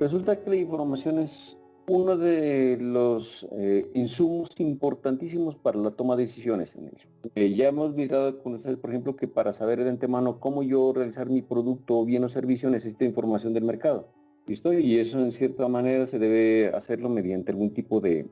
Resulta que la información es uno de los insumos importantísimos para la toma de decisiones en ello. Ya hemos mirado con ustedes, por ejemplo, que para saber de antemano cómo yo realizar mi producto o bien o servicio necesito información del mercado. ¿Listo? Y eso en cierta manera se debe hacerlo mediante algún tipo de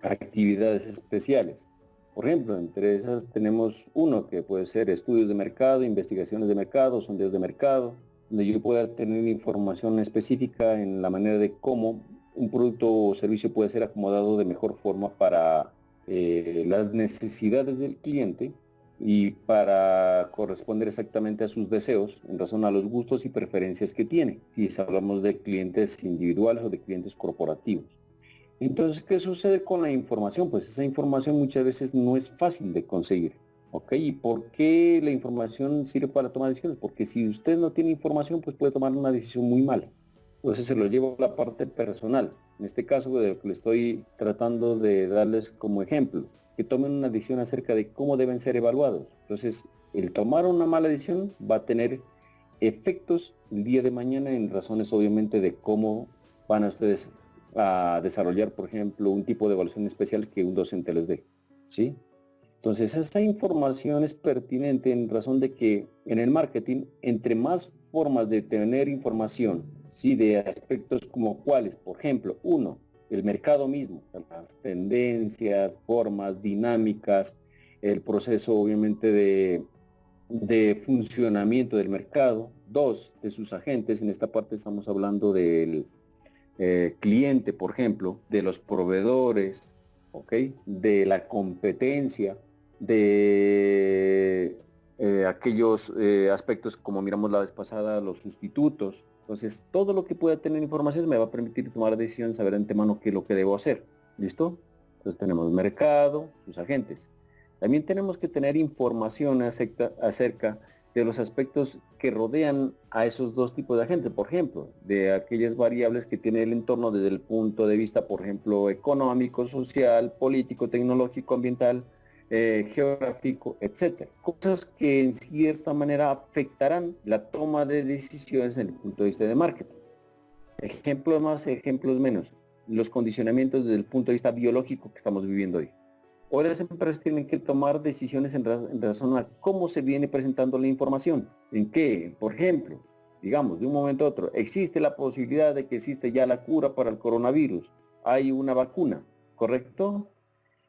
actividades especiales. Por ejemplo, entre esas tenemos uno que puede ser estudios de mercado, investigaciones de mercado, sondeos de mercado, donde yo pueda tener información específica en la manera de cómo un producto o servicio puede ser acomodado de mejor forma para las necesidades del cliente y para corresponder exactamente a sus deseos en razón a los gustos y preferencias que tiene, si hablamos de clientes individuales o de clientes corporativos. Entonces, ¿qué sucede con la información? Pues esa información muchas veces no es fácil de conseguir. ¿Ok? ¿Y por qué la información sirve para tomar decisiones? Porque si usted no tiene información, pues puede tomar una decisión muy mala. Entonces se lo llevo a la parte personal. En este caso, de lo que le estoy tratando de darles como ejemplo, que tomen una decisión acerca de cómo deben ser evaluados. Entonces, el tomar una mala decisión va a tener efectos el día de mañana en razones obviamente de cómo van a ustedes a desarrollar, por ejemplo, un tipo de evaluación especial que un docente les dé, ¿sí? Entonces, esta información es pertinente en razón de que en el marketing, entre más formas de tener información, ¿sí? De aspectos como cuáles, por ejemplo, uno, el mercado mismo, las tendencias, formas, dinámicas, el proceso obviamente de funcionamiento del mercado. Dos, de sus agentes, en esta parte estamos hablando del cliente, por ejemplo, de los proveedores, ¿ok? De la competencia, de aquellos aspectos como miramos la vez pasada, los sustitutos. Entonces, todo lo que pueda tener información me va a permitir tomar decisiones, saber de antemano qué es lo que debo hacer. ¿Listo? Entonces tenemos mercado, sus agentes. También tenemos que tener información acerca de los aspectos que rodean a esos dos tipos de agentes, por ejemplo, de aquellas variables que tiene el entorno desde el punto de vista, por ejemplo, económico, social, político, tecnológico, ambiental, geográfico, etcétera. Cosas que en cierta manera afectarán la toma de decisiones desde el punto de vista de marketing. Ejemplos más, ejemplos menos. Los condicionamientos desde el punto de vista biológico que estamos viviendo hoy. Hoy las empresas tienen que tomar decisiones en razón a cómo se viene presentando la información. En qué, por ejemplo, digamos, de un momento a otro, existe la posibilidad de que existe ya la cura para el coronavirus. Hay una vacuna, ¿correcto?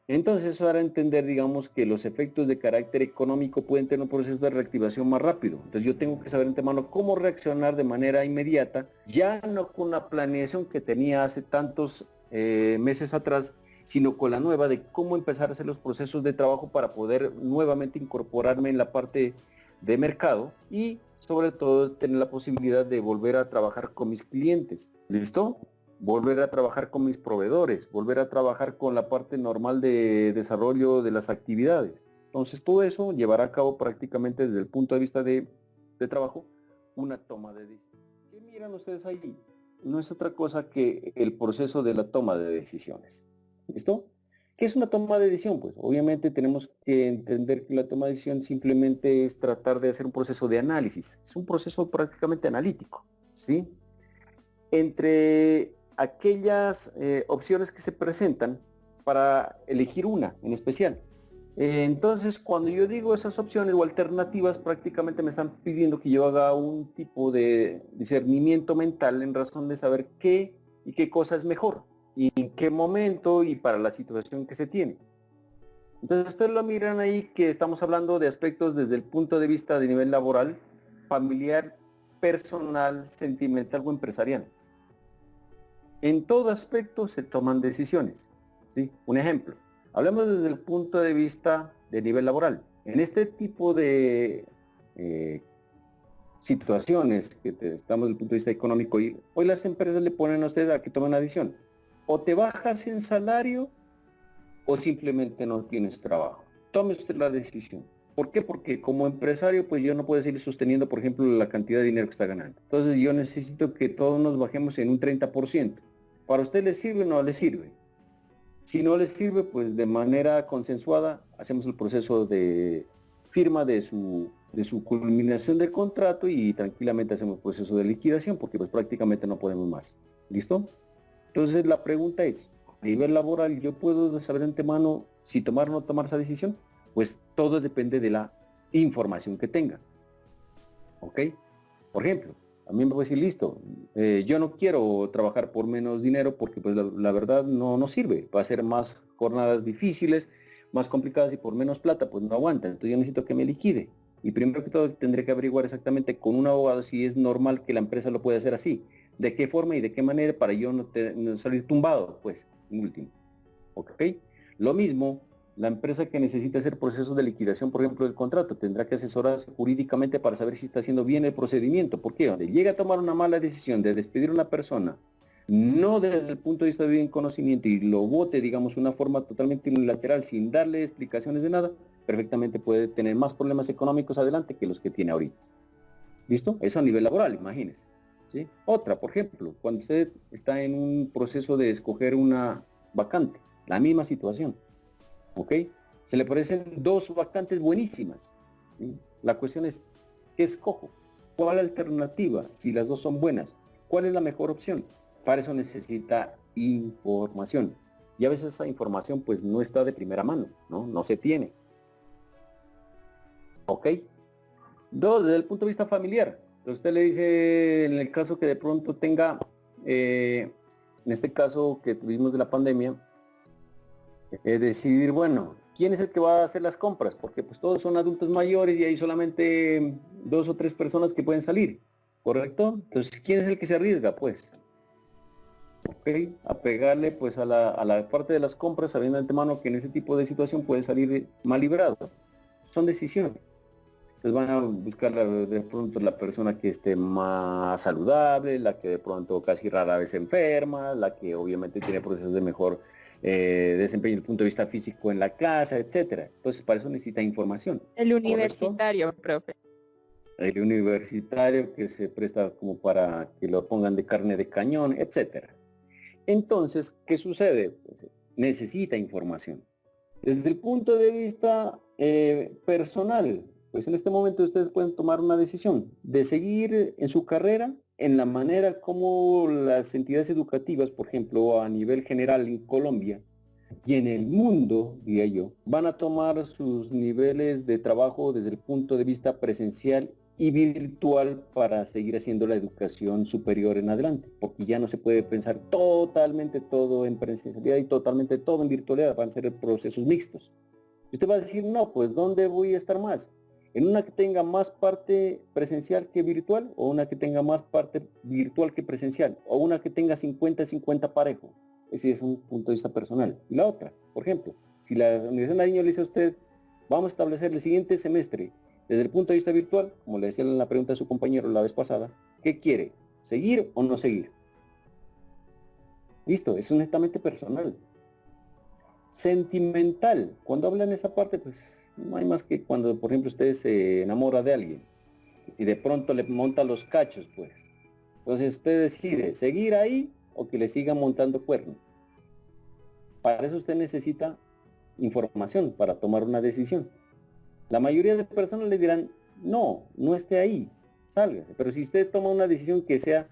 Entonces eso hará entender, digamos, que los efectos de carácter económico pueden tener un proceso de reactivación más rápido. Entonces yo tengo que saber de antemano cómo reaccionar de manera inmediata, ya no con la planeación que tenía hace tantos meses atrás, sino con la nueva de cómo empezar a hacer los procesos de trabajo para poder nuevamente incorporarme en la parte de mercado y sobre todo tener la posibilidad de volver a trabajar con mis clientes. ¿Listo? Volver a trabajar con mis proveedores, volver a trabajar con la parte normal de desarrollo de las actividades. Entonces todo eso llevará a cabo prácticamente desde el punto de vista de trabajo una toma de decisiones. ¿Qué miran ustedes ahí? No es otra cosa que el proceso de la toma de decisiones. ¿Listo? ¿Qué es una toma de decisión? Pues obviamente tenemos que entender que la toma de decisión simplemente es tratar de hacer un proceso de análisis. Es un proceso prácticamente analítico, ¿sí? Entre aquellas opciones que se presentan para elegir una en especial. Entonces, cuando yo digo esas opciones o alternativas, prácticamente me están pidiendo que yo haga un tipo de discernimiento mental en razón de saber qué y qué cosa es mejor, y en qué momento y para la situación que se tiene. Entonces, ustedes lo miran ahí que estamos hablando de aspectos desde el punto de vista de nivel laboral, familiar, personal, sentimental o empresarial. En todo aspecto se toman decisiones, ¿sí? Un ejemplo, hablemos desde el punto de vista de nivel laboral. En este tipo de situaciones que estamos desde el punto de vista económico, y hoy las empresas le ponen a usted a que tome una decisión. O te bajas en salario o simplemente no tienes trabajo. Tome usted la decisión. ¿Por qué? Porque como empresario, pues yo no puedo seguir sosteniendo, por ejemplo, la cantidad de dinero que está ganando. Entonces yo necesito que todos nos bajemos en un 30%. ¿Para usted le sirve o no le sirve? Si no le sirve, pues de manera consensuada hacemos el proceso de firma de su culminación del contrato y tranquilamente hacemos el proceso de liquidación porque pues prácticamente no podemos más. ¿Listo? Entonces la pregunta es, a nivel laboral, ¿yo puedo saber de antemano si tomar o no tomar esa decisión? Pues todo depende de la información que tenga. ¿Ok? Por ejemplo, a mí me puede decir, listo, yo no quiero trabajar por menos dinero porque pues la verdad no sirve. Va a ser más jornadas difíciles, más complicadas y por menos plata pues no aguanta. Entonces yo necesito que me liquide. Y primero que todo tendré que averiguar exactamente con un abogado si es normal que la empresa lo pueda hacer así. De qué forma y de qué manera para yo no salir tumbado, pues, en último. ¿Ok? Lo mismo, la empresa que necesita hacer procesos de liquidación, por ejemplo, del contrato, tendrá que asesorarse jurídicamente para saber si está haciendo bien el procedimiento. ¿Por qué? Donde llega a tomar una mala decisión de despedir a una persona, no desde el punto de vista de bien conocimiento y lo vote, digamos, de una forma totalmente unilateral, sin darle explicaciones de nada, perfectamente puede tener más problemas económicos adelante que los que tiene ahorita. ¿Listo? Eso a nivel laboral, imagínese. ¿Sí? Otra, por ejemplo, cuando usted está en un proceso de escoger una vacante, la misma situación, ¿ok? Se le parecen dos vacantes buenísimas. ¿Sí? La cuestión es, ¿qué escojo? ¿Cuál alternativa? Si las dos son buenas, ¿cuál es la mejor opción? Para eso necesita información. Y a veces esa información pues no está de primera mano, ¿no? No se tiene. ¿Ok? Dos, desde el punto de vista familiar. Usted le dice, en el caso que de pronto tenga, en este caso que tuvimos de la pandemia, decidir, bueno, ¿quién es el que va a hacer las compras? Porque pues todos son adultos mayores y hay solamente dos o tres personas que pueden salir, ¿correcto? Entonces, ¿quién es el que se arriesga? Pues, ¿ok? A pegarle pues a la parte de las compras, sabiendo de antemano que en ese tipo de situación puede salir mal librado. Son decisiones. Entonces van a buscar de pronto la persona que esté más saludable, la que de pronto casi rara vez se enferma, la que obviamente tiene procesos de mejor desempeño desde el punto de vista físico en la casa, etcétera. Entonces para eso necesita información, El ¿correcto? universitario, profe. El universitario que se presta como para que lo pongan de carne de cañón, etcétera. Entonces, ¿qué sucede? Pues, necesita información. Desde el punto de vista personal, pues en este momento ustedes pueden tomar una decisión de seguir en su carrera en la manera como las entidades educativas, por ejemplo, a nivel general en Colombia y en el mundo, diría yo, van a tomar sus niveles de trabajo desde el punto de vista presencial y virtual para seguir haciendo la educación superior en adelante, porque ya no se puede pensar totalmente todo en presencialidad y totalmente todo en virtualidad, van a ser procesos mixtos. Y usted va a decir, no, pues ¿dónde voy a estar más? ¿En una que tenga más parte presencial que virtual o una que tenga más parte virtual que presencial o una que tenga 50-50 parejo? Ese es un punto de vista personal. Y la otra, por ejemplo, si la Universidad Nariño le dice a usted, vamos a establecer el siguiente semestre desde el punto de vista virtual, como le decía en la pregunta de su compañero la vez pasada, ¿qué quiere? ¿Seguir o no seguir? Listo, eso es netamente personal. Sentimental, cuando hablan esa parte, pues no hay más que cuando, por ejemplo, usted se enamora de alguien y de pronto le monta los cachos, pues. Entonces usted decide seguir ahí o que le siga montando cuernos. Para eso usted necesita información para tomar una decisión. La mayoría de personas le dirán, no esté ahí, salga. Pero si usted toma una decisión que sea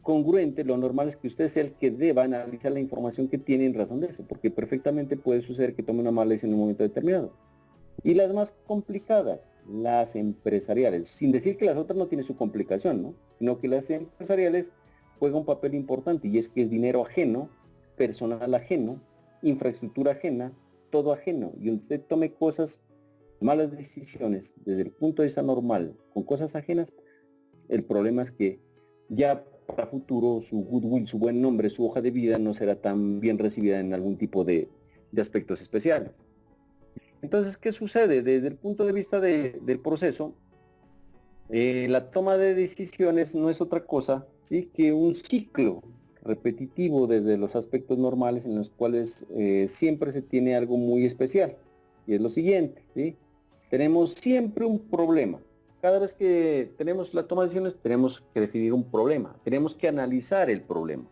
congruente, lo normal es que usted sea el que deba analizar la información que tiene en razón de eso, porque perfectamente puede suceder que tome una mala decisión en un momento determinado. Y las más complicadas, las empresariales, sin decir que las otras no tienen su complicación, ¿no? Sino que las empresariales juegan un papel importante y es que es dinero ajeno, personal ajeno, infraestructura ajena, todo ajeno. Y usted tome cosas, malas decisiones desde el punto de vista normal, con cosas ajenas, pues, el problema es que ya para futuro su goodwill, su buen nombre, su hoja de vida no será tan bien recibida en algún tipo de aspectos especiales. Entonces, ¿qué sucede? Desde el punto de vista del proceso, la toma de decisiones no es otra cosa, ¿sí?, que un ciclo repetitivo desde los aspectos normales en los cuales siempre se tiene algo muy especial. Y es lo siguiente, ¿sí? Tenemos siempre un problema. Cada vez que tenemos la toma de decisiones, tenemos que definir un problema. Tenemos que analizar el problema,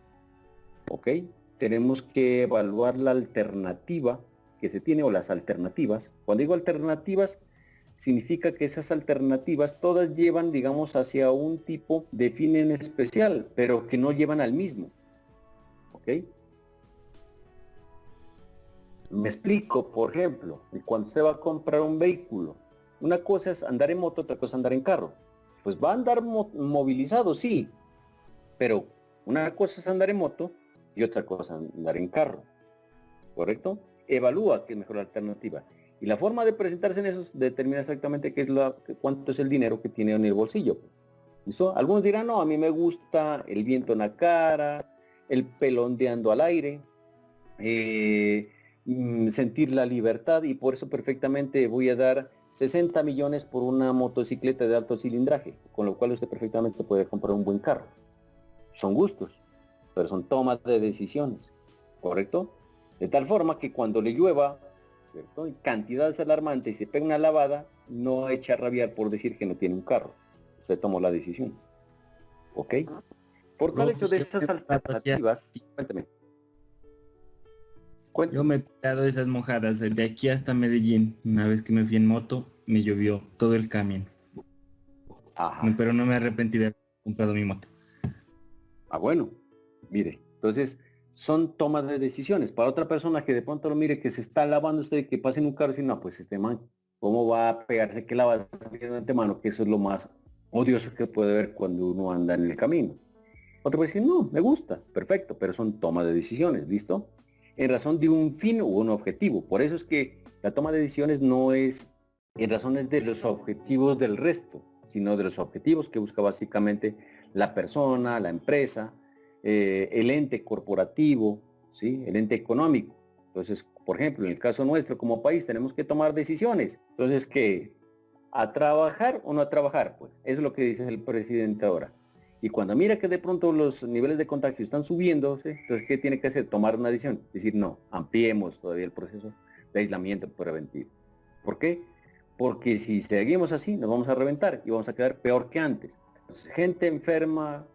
¿ok? Tenemos que evaluar la alternativa que se tiene o las alternativas. Cuando digo alternativas, significa que esas alternativas todas llevan, digamos, hacia un tipo de fin en especial, pero que no llevan al mismo. ¿Ok? Me explico, por ejemplo, cuando usted va a comprar un vehículo, una cosa es andar en moto, otra cosa es andar en carro. Pues va a andar movilizado, sí, pero una cosa es andar en moto y otra cosa andar en carro, ¿correcto? Evalúa qué es mejor alternativa. Y la forma de presentarse en eso determina exactamente cuánto es el dinero que tiene en el bolsillo. ¿Listo? Algunos dirán, no, a mí me gusta el viento en la cara, el pelo ondeando al aire, sentir la libertad, y por eso perfectamente voy a dar 60 millones por una motocicleta de alto cilindraje, con lo cual usted perfectamente se puede comprar un buen carro. Son gustos, pero son tomas de decisiones, ¿correcto? De tal forma que cuando le llueva, ¿cierto?, en cantidades alarmantes y se pega una lavada, no echa a rabiar por decir que no tiene un carro. Se tomó la decisión. ¿Ok? Por tal hecho de esas alternativas, cuéntame. Yo me he pegado esas mojadas de aquí hasta Medellín. Una vez que me fui en moto, me llovió todo el camino. Ajá. Pero no me arrepentí de haber comprado mi moto. Ah, bueno, mire, entonces son tomas de decisiones. Para otra persona que de pronto lo mire, que se está lavando usted y que pase en un carro y dice, no, pues este man, ¿cómo va a pegarse que lava de antemano? Que eso es lo más odioso que puede haber cuando uno anda en el camino. Otro puede decir, no, me gusta, perfecto, pero son tomas de decisiones, ¿listo? En razón de un fin o un objetivo. Por eso es que la toma de decisiones no es en razones de los objetivos del resto, sino de los objetivos que busca básicamente la persona, la empresa, el ente corporativo, ¿sí?, el ente económico. Entonces, por ejemplo, en el caso nuestro como país tenemos que tomar decisiones. Entonces, ¿qué? ¿A trabajar o no a trabajar? Pues es lo que dice el presidente ahora. Y cuando mira que de pronto los niveles de contagio están subiendo, ¿sí?, entonces, ¿qué tiene que hacer? Tomar una decisión. Decir, no, ampliemos todavía el proceso de aislamiento preventivo. ¿Por qué? Porque si seguimos así, nos vamos a reventar y vamos a quedar peor que antes. Entonces, gente enferma,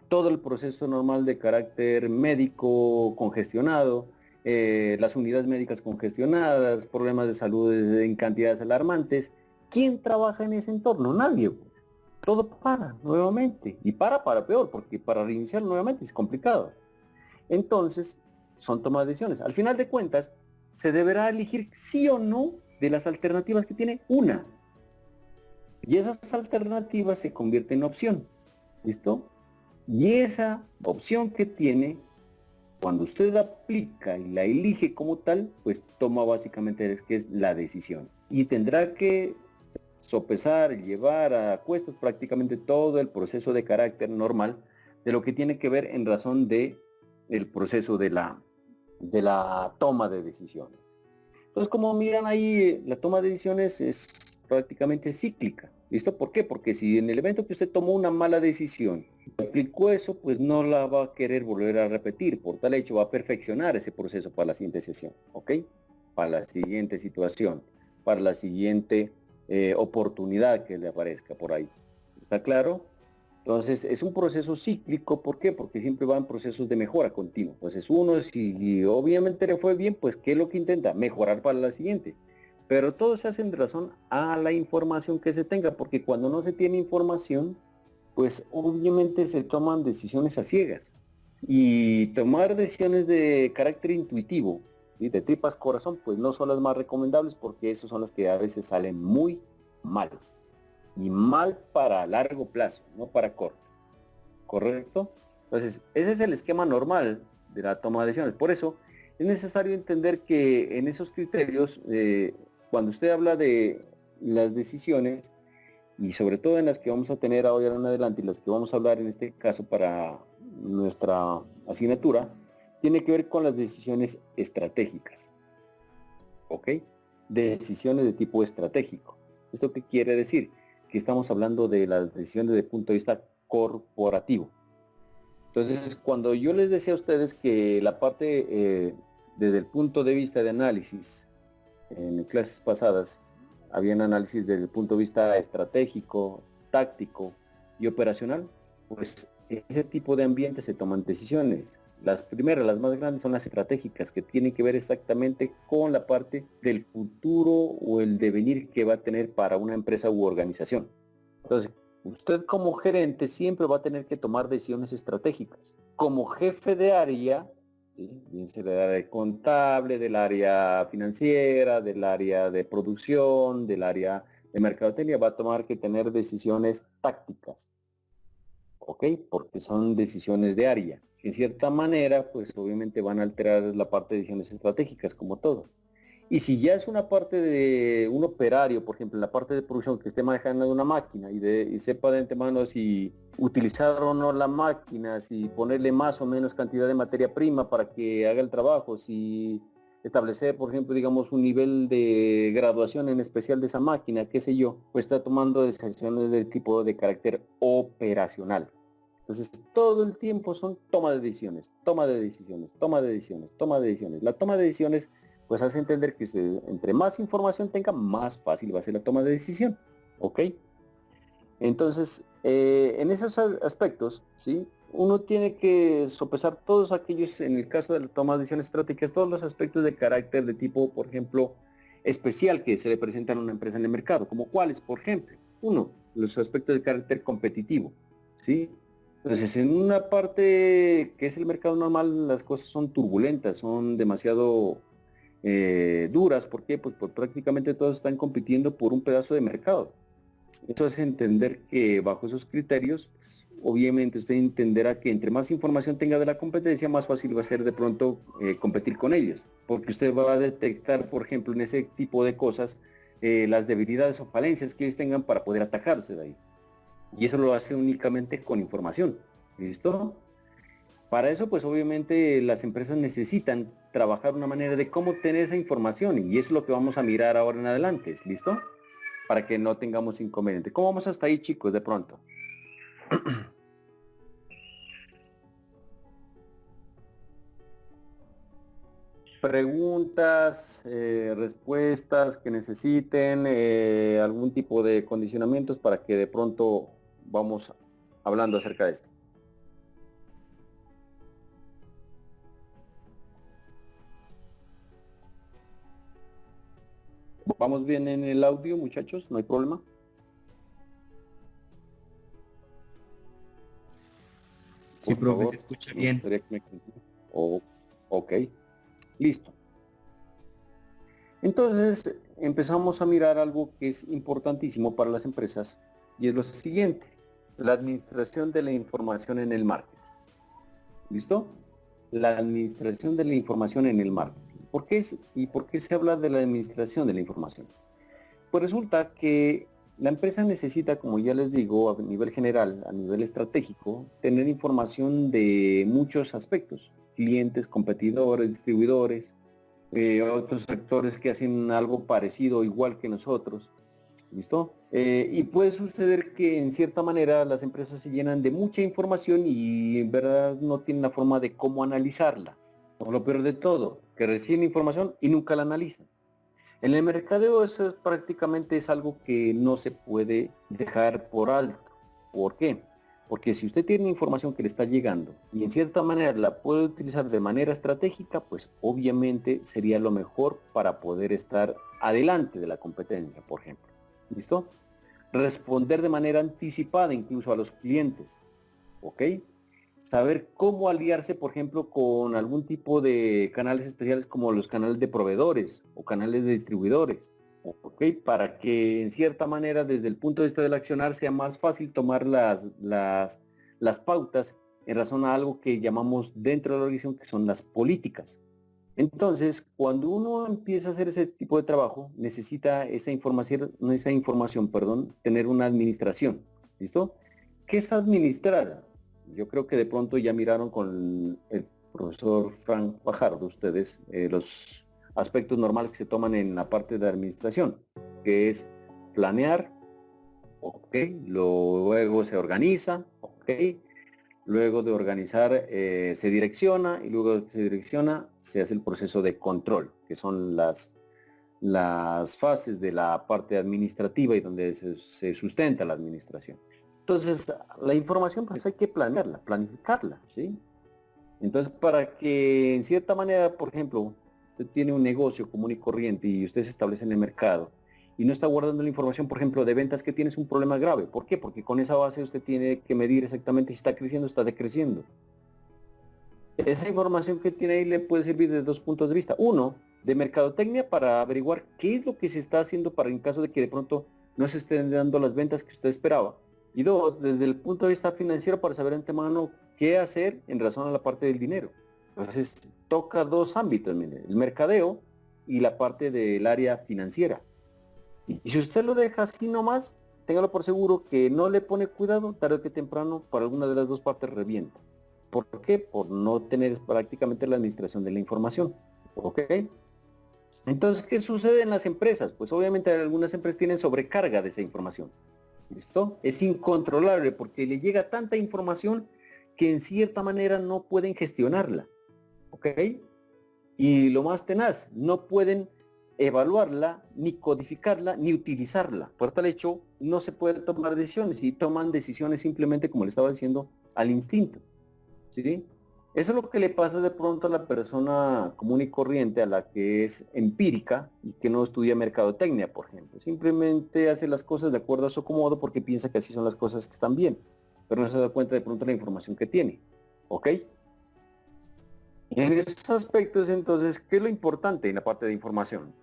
todo el proceso normal de carácter médico congestionado, las unidades médicas congestionadas, problemas de salud en cantidades alarmantes. ¿Quién trabaja en ese entorno? Nadie. Todo para nuevamente, y para peor, porque para reiniciar nuevamente es complicado. Entonces, son tomas de decisiones. Al final de cuentas, se deberá elegir sí o no de las alternativas que tiene una. Y esas alternativas se convierten en opción. ¿Listo? Y esa opción que tiene, cuando usted aplica y la elige como tal, pues toma básicamente que es la decisión. Y tendrá que sopesar y llevar a cuestas prácticamente todo el proceso de carácter normal de lo que tiene que ver en razón de el proceso de la toma de decisiones. Entonces, como miran ahí, la toma de decisiones es prácticamente cíclica. ¿Listo? ¿Por qué? Porque si en el evento que usted tomó una mala decisión, aplicó eso, pues no la va a querer volver a repetir. Por tal hecho, va a perfeccionar ese proceso para la siguiente sesión. ¿Ok? Para la siguiente situación, para la siguiente oportunidad que le aparezca por ahí. ¿Está claro? Entonces, es un proceso cíclico. ¿Por qué? Porque siempre van procesos de mejora continua. Entonces, uno, si obviamente le fue bien, pues, ¿qué es lo que intenta? Mejorar para la siguiente. Pero todo se hace en razón a la información que se tenga, porque cuando no se tiene información, pues obviamente se toman decisiones a ciegas. Y tomar decisiones de carácter intuitivo, ¿sí?, de tripas corazón, pues no son las más recomendables, porque esas son las que a veces salen muy mal. Y mal para largo plazo, no para corto. ¿Correcto? Entonces, ese es el esquema normal de la toma de decisiones. Por eso, es necesario entender que en esos criterios, cuando usted habla de las decisiones, y sobre todo en las que vamos a tener ahora en adelante y las que vamos a hablar en este caso para nuestra asignatura, tiene que ver con las decisiones estratégicas. ¿Ok? Decisiones de tipo estratégico. ¿Esto qué quiere decir? Que estamos hablando de las decisiones desde el punto de vista corporativo. Entonces, cuando yo les decía a ustedes que la parte desde el punto de vista de análisis, en clases pasadas, habían análisis desde el punto de vista estratégico, táctico y operacional, pues en ese tipo de ambiente se toman decisiones. Las primeras, las más grandes, son las estratégicas, que tienen que ver exactamente con la parte del futuro o el devenir que va a tener para una empresa u organización. Entonces, usted como gerente siempre va a tener que tomar decisiones estratégicas. Como jefe de área, ¿sí?, bien sea del área contable, del área financiera, del área de producción, del área de mercadotecnia, va a tomar que tener decisiones tácticas. ¿Ok? Porque son decisiones de área. En cierta manera, pues obviamente van a alterar la parte de decisiones estratégicas, como todo. Y si ya es una parte de un operario, por ejemplo, la parte de producción que esté manejando una máquina y sepa de antemano si utilizar o no la máquina, si ponerle más o menos cantidad de materia prima para que haga el trabajo, si establecer, por ejemplo, digamos, un nivel de graduación en especial de esa máquina, qué sé yo, pues está tomando decisiones del tipo de carácter operacional. Entonces, todo el tiempo son toma de decisiones, toma de decisiones, toma de decisiones, toma de decisiones. La toma de decisiones pues hace entender que usted, entre más información tenga, más fácil va a ser la toma de decisión. ¿Ok? Entonces, en esos aspectos, ¿sí?, uno tiene que sopesar todos aquellos, en el caso de la toma de decisiones estratégicas, todos los aspectos de carácter de tipo, por ejemplo, especial que se le presentan a una empresa en el mercado, como cuáles, por ejemplo. Uno, los aspectos de carácter competitivo, ¿sí? Entonces, en una parte que es el mercado normal, las cosas son turbulentas, son demasiado duras. ¿Por qué? Pues prácticamente todos están compitiendo por un pedazo de mercado. Eso es entender que bajo esos criterios, pues, obviamente usted entenderá que entre más información tenga de la competencia, más fácil va a ser de pronto competir con ellos, porque usted va a detectar, por ejemplo, en ese tipo de cosas, las debilidades o falencias que ellos tengan para poder atacarse de ahí. Y eso lo hace únicamente con información. ¿Listo? Para eso, pues obviamente las empresas necesitan trabajar una manera de cómo tener esa información, y eso es lo que vamos a mirar ahora en adelante, ¿listo? Para que no tengamos inconveniente. ¿Cómo vamos hasta ahí, chicos, de pronto? Preguntas, respuestas que necesiten, algún tipo de condicionamientos para que de pronto vamos hablando acerca de esto. ¿Vamos bien en el audio, muchachos? ¿No hay problema? Sí, Por profe, se favor, escucha me bien. gustaría que me... Ok, listo. Entonces empezamos a mirar algo que es importantísimo para las empresas, y es lo siguiente: la administración de la información en el marketing. ¿Listo? La administración de la información en el marketing. ¿Por qué se habla de la administración de la información? Pues resulta que la empresa necesita, como ya les digo, a nivel general, a nivel estratégico, tener información de muchos aspectos: clientes, competidores, distribuidores, otros sectores que hacen algo parecido, igual que nosotros. ¿Listo? Y puede suceder que en cierta manera las empresas se llenan de mucha información y en verdad no tienen la forma de cómo analizarla. O lo peor de todo, que reciben información y nunca la analizan. En el mercadeo eso prácticamente es algo que no se puede dejar por alto. ¿Por qué? Porque si usted tiene información que le está llegando y en cierta manera la puede utilizar de manera estratégica, pues obviamente sería lo mejor para poder estar adelante de la competencia, por ejemplo. ¿Listo? Responder de manera anticipada incluso a los clientes. ¿Ok? Saber cómo aliarse, por ejemplo, con algún tipo de canales especiales como los canales de proveedores o canales de distribuidores, ¿ok? Para que en cierta manera, desde el punto de vista del accionar, sea más fácil tomar las pautas en razón a algo que llamamos dentro de la organización, que son las políticas. Entonces, cuando uno empieza a hacer ese tipo de trabajo, necesita esa información, perdón, tener una administración. ¿Listo? ¿Qué es administrar? Yo creo que de pronto ya miraron con el profesor Frank Fajardo ustedes los aspectos normales que se toman en la parte de administración, que es planear, ok, luego se organiza, ok, luego de organizar se direcciona, y luego de que se direcciona se hace el proceso de control, que son las fases de la parte administrativa y donde se sustenta la administración. Entonces, la información pues hay que planearla, planificarla, ¿sí? Entonces, para que en cierta manera, por ejemplo, usted tiene un negocio común y corriente y usted se establece en el mercado y no está guardando la información, por ejemplo, de ventas, que tienes un problema grave. ¿Por qué? Porque con esa base usted tiene que medir exactamente si está creciendo o está decreciendo. Esa información que tiene ahí le puede servir de dos puntos de vista. Uno, de mercadotecnia, para averiguar qué es lo que se está haciendo para en caso de que de pronto no se estén dando las ventas que usted esperaba. Y dos, desde el punto de vista financiero, para saber de antemano qué hacer en razón a la parte del dinero. Entonces toca dos ámbitos, mire, el mercadeo y la parte del área financiera. Y si usted lo deja así nomás, téngalo por seguro que no le pone cuidado, tarde que temprano, para alguna de las dos partes revienta. ¿Por qué? Por no tener prácticamente la administración de la información. ¿Ok? Entonces, ¿qué sucede en las empresas? Pues obviamente algunas empresas tienen sobrecarga de esa información. ¿Listo? Es incontrolable porque le llega tanta información que en cierta manera no pueden gestionarla. ¿Ok? Y lo más tenaz, no pueden evaluarla, ni codificarla, ni utilizarla. Por tal hecho, no se puede tomar decisiones y toman decisiones simplemente, como le estaba diciendo, al instinto. ¿Sí? Eso es lo que le pasa de pronto a la persona común y corriente, a la que es empírica y que no estudia mercadotecnia, por ejemplo. Simplemente hace las cosas de acuerdo a su acomodo porque piensa que así son las cosas que están bien, pero no se da cuenta de pronto de la información que tiene. ¿Ok? Y en esos aspectos, entonces, ¿qué es lo importante en la parte de información?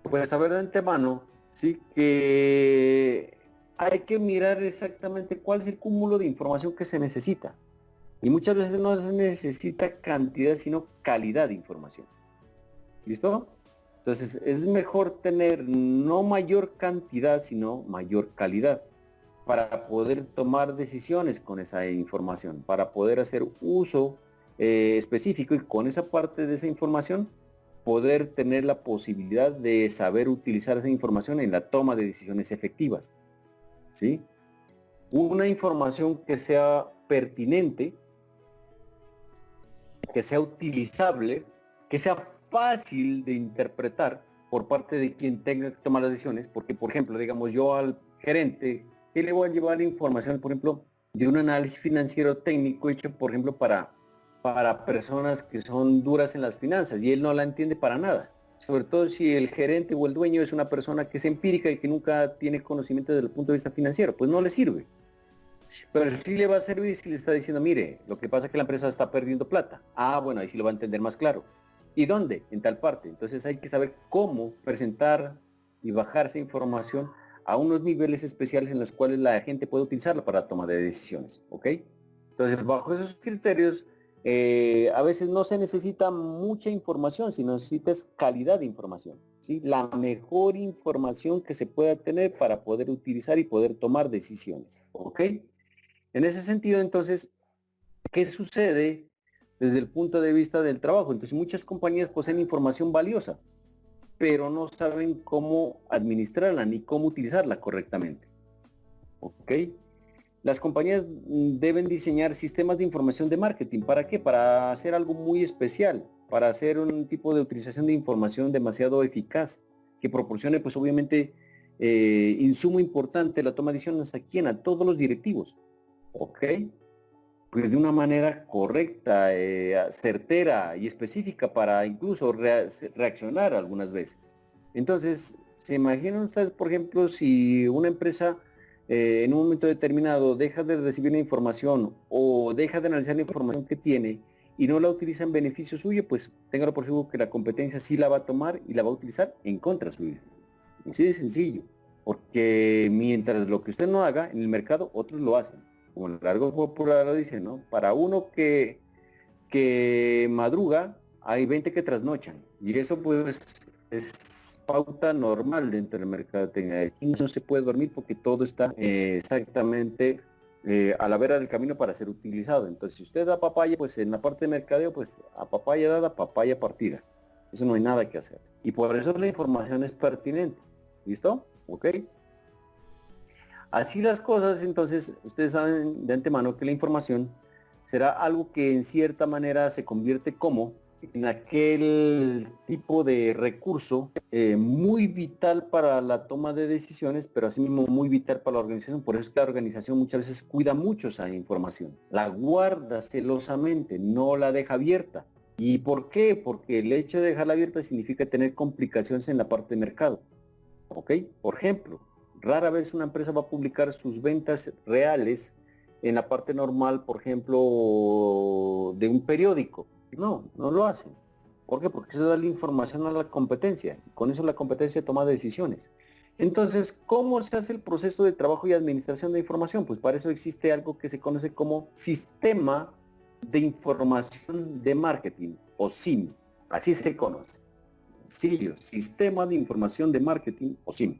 Pues saber de antemano, sí, que hay que mirar exactamente cuál es el cúmulo de información que se necesita. Y muchas veces no se necesita cantidad, sino calidad de información. ¿Listo? Entonces es mejor tener no mayor cantidad, sino mayor calidad para poder tomar decisiones con esa información, para poder hacer uso específico y con esa parte de esa información poder tener la posibilidad de saber utilizar esa información en la toma de decisiones efectivas. ¿Sí? Una información que sea pertinente, que sea utilizable, que sea fácil de interpretar por parte de quien tenga que tomar las decisiones, porque por ejemplo, digamos yo al gerente, ¿qué le voy a llevar información, por ejemplo, de un análisis financiero técnico hecho, por ejemplo, para personas que son duras en las finanzas y él no la entiende para nada? Sobre todo si el gerente o el dueño es una persona que es empírica y que nunca tiene conocimiento desde el punto de vista financiero, pues no le sirve. Pero sí le va a servir si le está diciendo, mire, lo que pasa es que la empresa está perdiendo plata. Ah, bueno, ahí sí lo va a entender más claro. ¿Y dónde? En tal parte. Entonces hay que saber cómo presentar y bajar esa información a unos niveles especiales en los cuales la gente puede utilizarla para toma de decisiones. ¿Ok? Entonces, bajo esos criterios, a veces no se necesita mucha información, sino necesitas calidad de información. ¿Sí? La mejor información que se pueda tener para poder utilizar y poder tomar decisiones. ¿Ok? En ese sentido, entonces, ¿qué sucede desde el punto de vista del trabajo? Entonces, muchas compañías poseen información valiosa, pero no saben cómo administrarla ni cómo utilizarla correctamente. ¿Ok? Las compañías deben diseñar sistemas de información de marketing. ¿Para qué? Para hacer algo muy especial, para hacer un tipo de utilización de información demasiado eficaz, que proporcione, pues obviamente, insumo importante la toma de decisiones a quién, a todos los directivos. ¿Ok? Pues de una manera correcta, certera y específica para incluso reaccionar algunas veces. Entonces, ¿se imaginan ustedes, por ejemplo, si una empresa en un momento determinado deja de recibir la información o deja de analizar la información que tiene y no la utiliza en beneficio suyo? Pues téngalo por seguro que la competencia sí la va a tomar y la va a utilizar en contra suya. Así de sencillo, porque mientras lo que usted no haga en el mercado, otros lo hacen. Como el largo popular lo dice, ¿no? Para uno que madruga, hay 20 que trasnochan. Y eso pues es pauta normal dentro del mercado técnico. Aquí no se puede dormir porque todo está exactamente a la vera del camino para ser utilizado. Entonces, si usted da papaya, pues en la parte de mercadeo, pues a papaya dada, papaya partida. Eso no hay nada que hacer. Y por eso la información es pertinente. ¿Listo? ¿Ok? Así las cosas, entonces, ustedes saben de antemano que la información será algo que en cierta manera se convierte como en aquel tipo de recurso muy vital para la toma de decisiones, pero asimismo muy vital para la organización. Por eso es que la organización muchas veces cuida mucho esa información, la guarda celosamente, no la deja abierta. ¿Y por qué? Porque el hecho de dejarla abierta significa tener complicaciones en la parte de mercado. ¿Ok? Por ejemplo, rara vez una empresa va a publicar sus ventas reales en la parte normal, por ejemplo, de un periódico. No, no lo hacen. ¿Por qué? Porque eso da la información a la competencia. Con eso la competencia toma decisiones. Entonces, ¿cómo se hace el proceso de trabajo y administración de información? Pues para eso existe algo que se conoce como Sistema de Información de Marketing, o SIM. Así se conoce. SIRIO, Sistema de Información de Marketing, o SIM.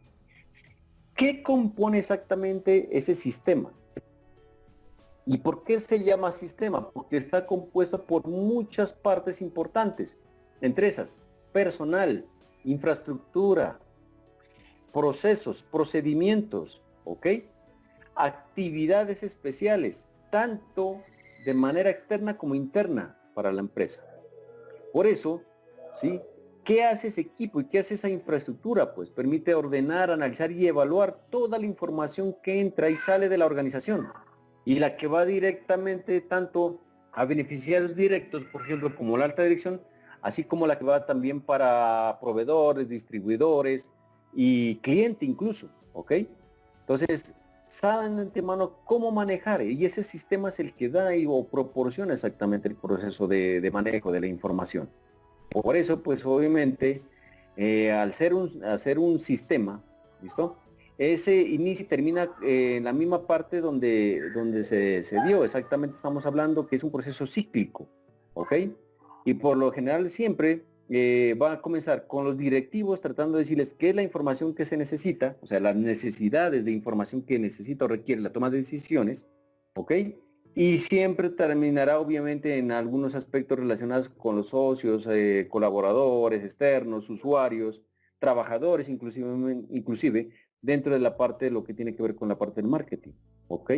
¿Qué compone exactamente ese sistema? ¿Y por qué se llama sistema? Porque está compuesto por muchas partes importantes, entre esas, personal, infraestructura, procesos, procedimientos, ¿ok? Actividades especiales, tanto de manera externa como interna para la empresa. Por eso, ¿sí? ¿Qué hace ese equipo y qué hace esa infraestructura? Pues permite ordenar, analizar y evaluar toda la información que entra y sale de la organización. Y la que va directamente tanto a beneficiarios directos, por ejemplo, como la alta dirección, así como la que va también para proveedores, distribuidores y cliente incluso, ¿ok? Entonces, saben de antemano cómo manejar y ese sistema es el que da o proporciona exactamente el proceso de manejo de la información. Por eso, pues obviamente, al ser un sistema, ¿listo? Ese inicia y termina en la misma parte donde se dio. Exactamente estamos hablando que es un proceso cíclico, ¿ok? Y por lo general siempre va a comenzar con los directivos tratando de decirles qué es la información que se necesita, o sea, las necesidades de información que necesita o requiere la toma de decisiones, ¿ok? Y siempre terminará obviamente en algunos aspectos relacionados con los socios, colaboradores externos, usuarios, trabajadores, inclusive dentro de la parte de lo que tiene que ver con la parte del marketing. ¿Ok?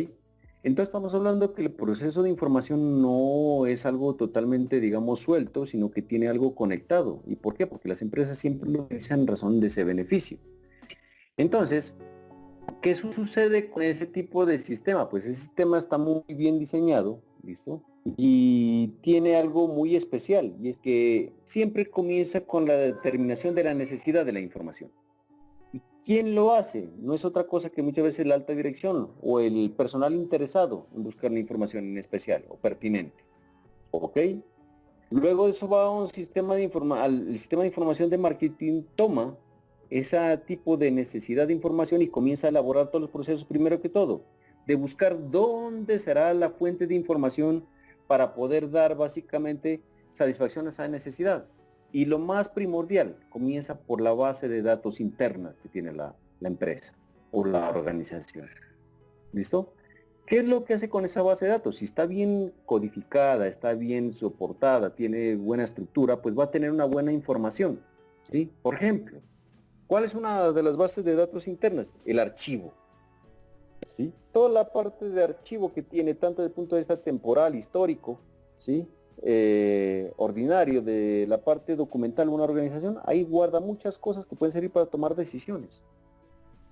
Entonces estamos hablando que el proceso de información no es algo totalmente, digamos, suelto, sino que tiene algo conectado. ¿Y por qué? Porque las empresas siempre lo utilizan en razón de ese beneficio. Entonces, ¿qué sucede con ese tipo de sistema? Pues ese sistema está muy bien diseñado, ¿listo? Y tiene algo muy especial, y es que siempre comienza con la determinación de la necesidad de la información. ¿Y quién lo hace? No es otra cosa que muchas veces la alta dirección o el personal interesado en buscar la información en especial o pertinente. ¿Ok? Luego de eso va a un sistema el sistema de información de marketing toma ese tipo de necesidad de información y comienza a elaborar todos los procesos primero que todo, de buscar dónde será la fuente de información para poder dar básicamente satisfacción a esa necesidad. Y lo más primordial, comienza por la base de datos interna que tiene la empresa o la organización. ¿Listo? ¿Qué es lo que hace con esa base de datos? Si está bien codificada, está bien soportada, tiene buena estructura, pues va a tener una buena información. ¿Sí? Por ejemplo, ¿cuál es una de las bases de datos internas? El archivo. ¿Sí? Toda la parte de archivo que tiene, tanto desde el punto de vista temporal, histórico, ¿sí? Ordinario, de la parte documental de una organización, ahí guarda muchas cosas que pueden servir para tomar decisiones.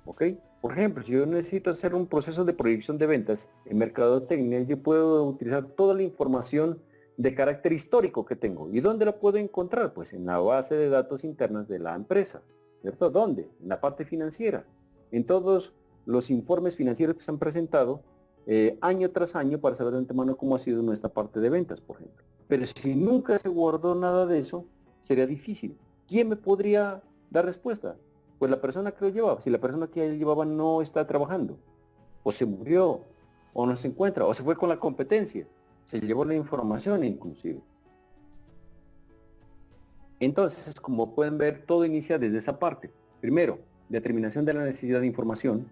¿Ok? Por ejemplo, si yo necesito hacer un proceso de proyección de ventas en mercadotecnia, yo puedo utilizar toda la información de carácter histórico que tengo. ¿Y dónde la puedo encontrar? Pues en la base de datos internas de la empresa, ¿cierto? ¿Dónde? En la parte financiera. En todos los informes financieros que se han presentado año tras año para saber de antemano cómo ha sido nuestra parte de ventas, por ejemplo. Pero si nunca se guardó nada de eso, sería difícil. ¿Quién me podría dar respuesta? Pues la persona que lo llevaba. Si la persona que lo llevaba no está trabajando, o se murió, o no se encuentra, o se fue con la competencia, se llevó la información inclusive. Entonces, como pueden ver, todo inicia desde esa parte. Primero, determinación de la necesidad de información.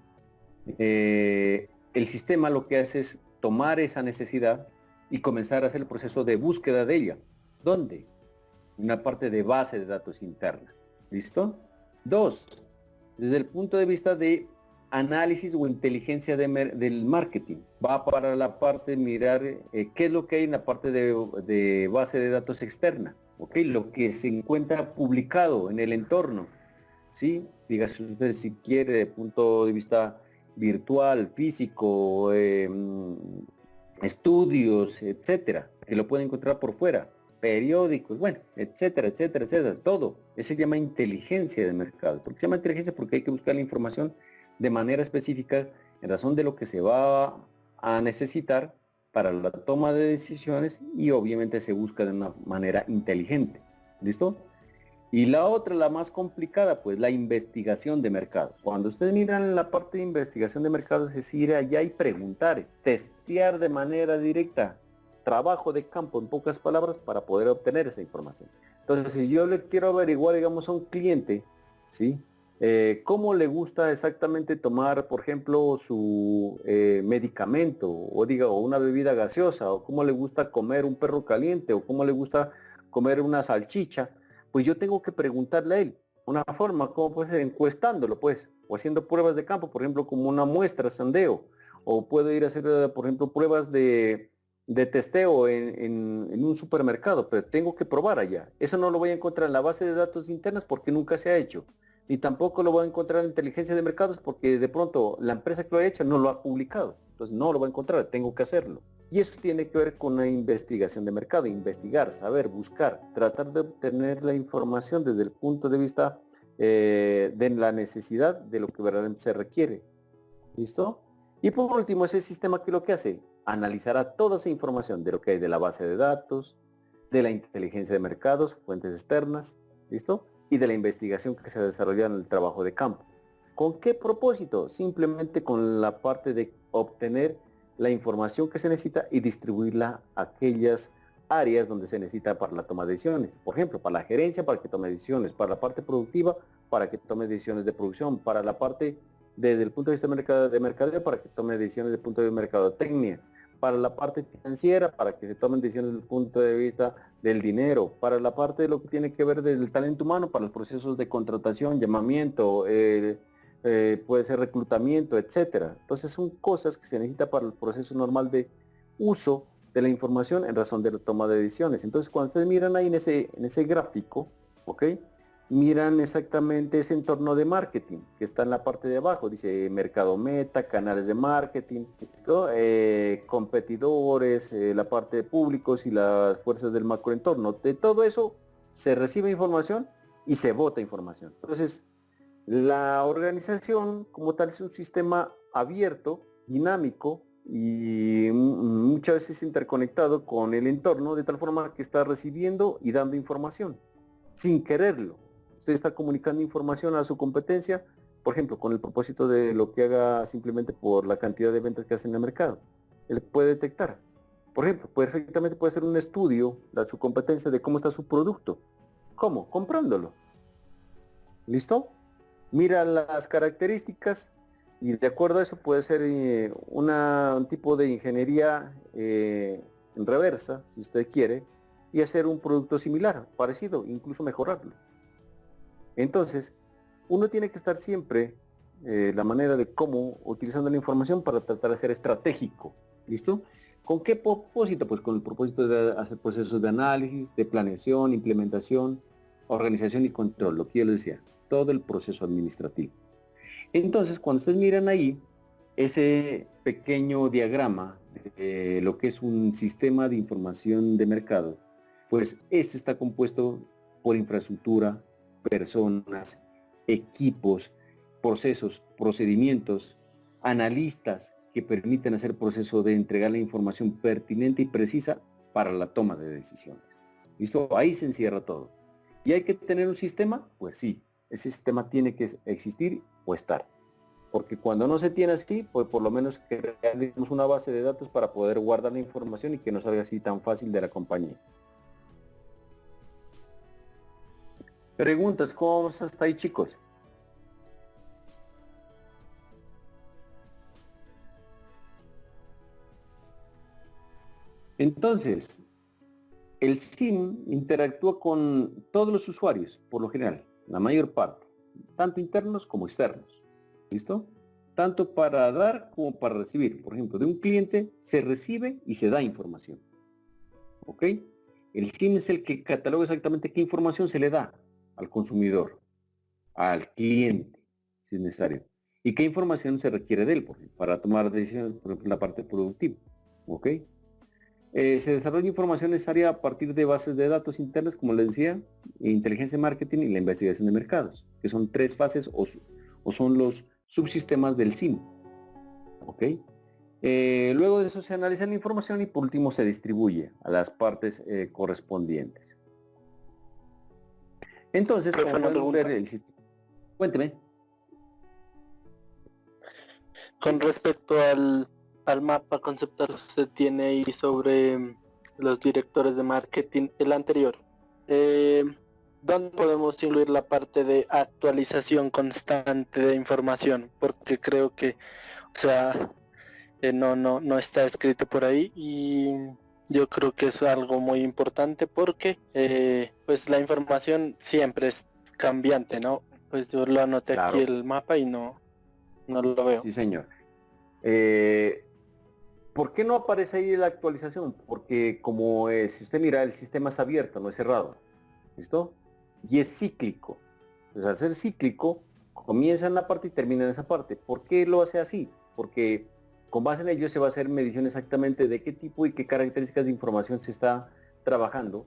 El sistema lo que hace es tomar esa necesidad y comenzar a hacer el proceso de búsqueda de ella. ¿Dónde? Una parte de base de datos interna. ¿Listo? Dos, desde el punto de vista de análisis o inteligencia del marketing. Va para la parte de mirar qué es lo que hay en la parte de base de datos externa. ¿ok? Lo que se encuentra publicado en el entorno, ¿sí? Dígase usted si quiere de punto de vista virtual, físico, estudios, etcétera, que lo puede encontrar por fuera, periódicos, bueno, etcétera, etcétera, etcétera, todo. Eso se llama inteligencia de mercado. ¿Por qué se llama inteligencia? Porque hay que buscar la información de manera específica en razón de lo que se va a necesitar para la toma de decisiones y obviamente se busca de una manera inteligente. ¿Listo? Y la otra, la más complicada, pues la investigación de mercado. Cuando ustedes miran la parte de investigación de mercado, es decir, allá y preguntar, testear de manera directa, trabajo de campo en pocas palabras para poder obtener esa información. Entonces, si yo le quiero averiguar, digamos, a un cliente, ¿sí? ¿Cómo le gusta exactamente tomar, por ejemplo, su medicamento, o diga, o una bebida gaseosa, o cómo le gusta comer un perro caliente, o cómo le gusta comer una salchicha? Pues yo tengo que preguntarle a él. Una forma, ¿cómo puede ser? Encuestándolo, pues, o haciendo pruebas de campo, por ejemplo, como una muestra, sondeo, o puedo ir a hacer, por ejemplo, pruebas de testeo en un supermercado, pero tengo que probar allá. Eso no lo voy a encontrar en la base de datos internas porque nunca se ha hecho. Ni tampoco lo voy a encontrar en inteligencia de mercados porque de pronto la empresa que lo ha hecho no lo ha publicado. Entonces no lo voy a encontrar, tengo que hacerlo. Y eso tiene que ver con la investigación de mercado, investigar, saber, buscar, tratar de obtener la información desde el punto de vista de la necesidad de lo que verdaderamente se requiere. ¿Listo? Y por último, ese sistema que lo que hace, analizará toda esa información de lo que hay de la base de datos, de la inteligencia de mercados, fuentes externas, ¿listo? Y de la investigación que se desarrolla en el trabajo de campo. ¿Con qué propósito? Simplemente con la parte de obtener la información que se necesita y distribuirla a aquellas áreas donde se necesita para la toma de decisiones. Por ejemplo, para la gerencia, para que tome decisiones, para la parte productiva, para que tome decisiones de producción, para la parte desde el punto de vista de mercadeo, para que tome decisiones desde el punto de vista de mercadotecnia, para la parte financiera, para que se tomen decisiones desde el punto de vista del dinero, para la parte de lo que tiene que ver del talento humano, para los procesos de contratación, llamamiento, puede ser reclutamiento, etcétera. Entonces son cosas que se necesita para el proceso normal de uso de la información en razón de la toma de decisiones. Entonces cuando ustedes miran ahí en ese gráfico, ¿ok? Miran exactamente ese entorno de marketing que está en la parte de abajo, dice mercado meta, canales de marketing, ¿listo? Competidores, la parte de públicos y las fuerzas del macroentorno. De todo eso se recibe información y se vota información. Entonces, la organización como tal es un sistema abierto, dinámico y muchas veces interconectado con el entorno de tal forma que está recibiendo y dando información sin quererlo. Usted está comunicando información a su competencia, por ejemplo, con el propósito de lo que haga simplemente por la cantidad de ventas que hace en el mercado. Él puede detectar. Por ejemplo, perfectamente puede hacer un estudio de su competencia de cómo está su producto. ¿Cómo? Comprándolo. ¿Listo? Mira las características y de acuerdo a eso puede ser un tipo de ingeniería en reversa, si usted quiere, y hacer un producto similar, parecido, incluso mejorarlo. Entonces, uno tiene que estar siempre la manera de cómo utilizando la información para tratar de ser estratégico. ¿Listo? ¿Con qué propósito? Pues con el propósito de hacer procesos de análisis, de planeación, implementación, organización y control, lo que yo les decía, todo el proceso administrativo. Entonces, cuando ustedes miran ahí, ese pequeño diagrama de lo que es un sistema de información de mercado, pues este está compuesto por infraestructura, personas, equipos, procesos, procedimientos, analistas que permiten hacer proceso de entregar la información pertinente y precisa para la toma de decisiones. ¿Listo? Ahí se encierra todo. ¿Y hay que tener un sistema? Pues sí, ese sistema tiene que existir o estar. Porque cuando no se tiene así, pues por lo menos creamos una base de datos para poder guardar la información y que no salga así tan fácil de la compañía. Preguntas, ¿cómo vamos hasta ahí, chicos? Entonces, el SIM interactúa con todos los usuarios, por lo general, la mayor parte, tanto internos como externos. ¿Listo? Tanto para dar como para recibir. Por ejemplo, de un cliente se recibe y se da información. ¿Ok? El SIM es el que cataloga exactamente qué información se le da al consumidor, al cliente, si es necesario, y qué información se requiere de él para tomar decisiones, por ejemplo, en la parte productiva. ¿Ok? Se desarrolla información necesaria a partir de bases de datos internas, como les decía, inteligencia de marketing y la investigación de mercados, que son tres fases o son los subsistemas del SIM. ¿Ok? Luego de eso se analiza la información y por último se distribuye a las partes correspondientes. Entonces, como pueden ver, el sistema... Cuénteme. Con respecto al mapa conceptual que usted tiene ahí sobre los directores de marketing, el anterior, ¿dónde podemos incluir la parte de actualización constante de información? Porque creo que, o sea, no está escrito por ahí y yo creo que es algo muy importante porque pues la información siempre es cambiante, ¿no? Pues yo lo anoté Claro. aquí el mapa y no lo veo. Sí, señor. ¿Por qué no aparece ahí la actualización? Porque como si usted mira, el sistema es abierto, no es cerrado. ¿Listo? Y es cíclico. Entonces, al ser cíclico, comienza en una parte y termina en esa parte. ¿Por qué lo hace así? Porque con base en ello se va a hacer medición exactamente de qué tipo y qué características de información se está trabajando,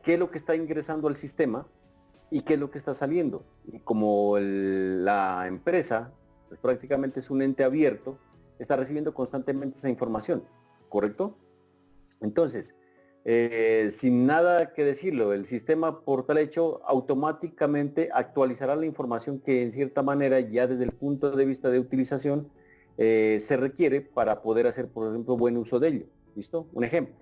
qué es lo que está ingresando al sistema y qué es lo que está saliendo. Y como la empresa pues, prácticamente es un ente abierto, está recibiendo constantemente esa información, ¿correcto? Entonces, sin nada que decirlo, el sistema por tal hecho automáticamente actualizará la información que en cierta manera ya desde el punto de vista de utilización se requiere para poder hacer, por ejemplo, buen uso de ello. ¿Listo? Un ejemplo.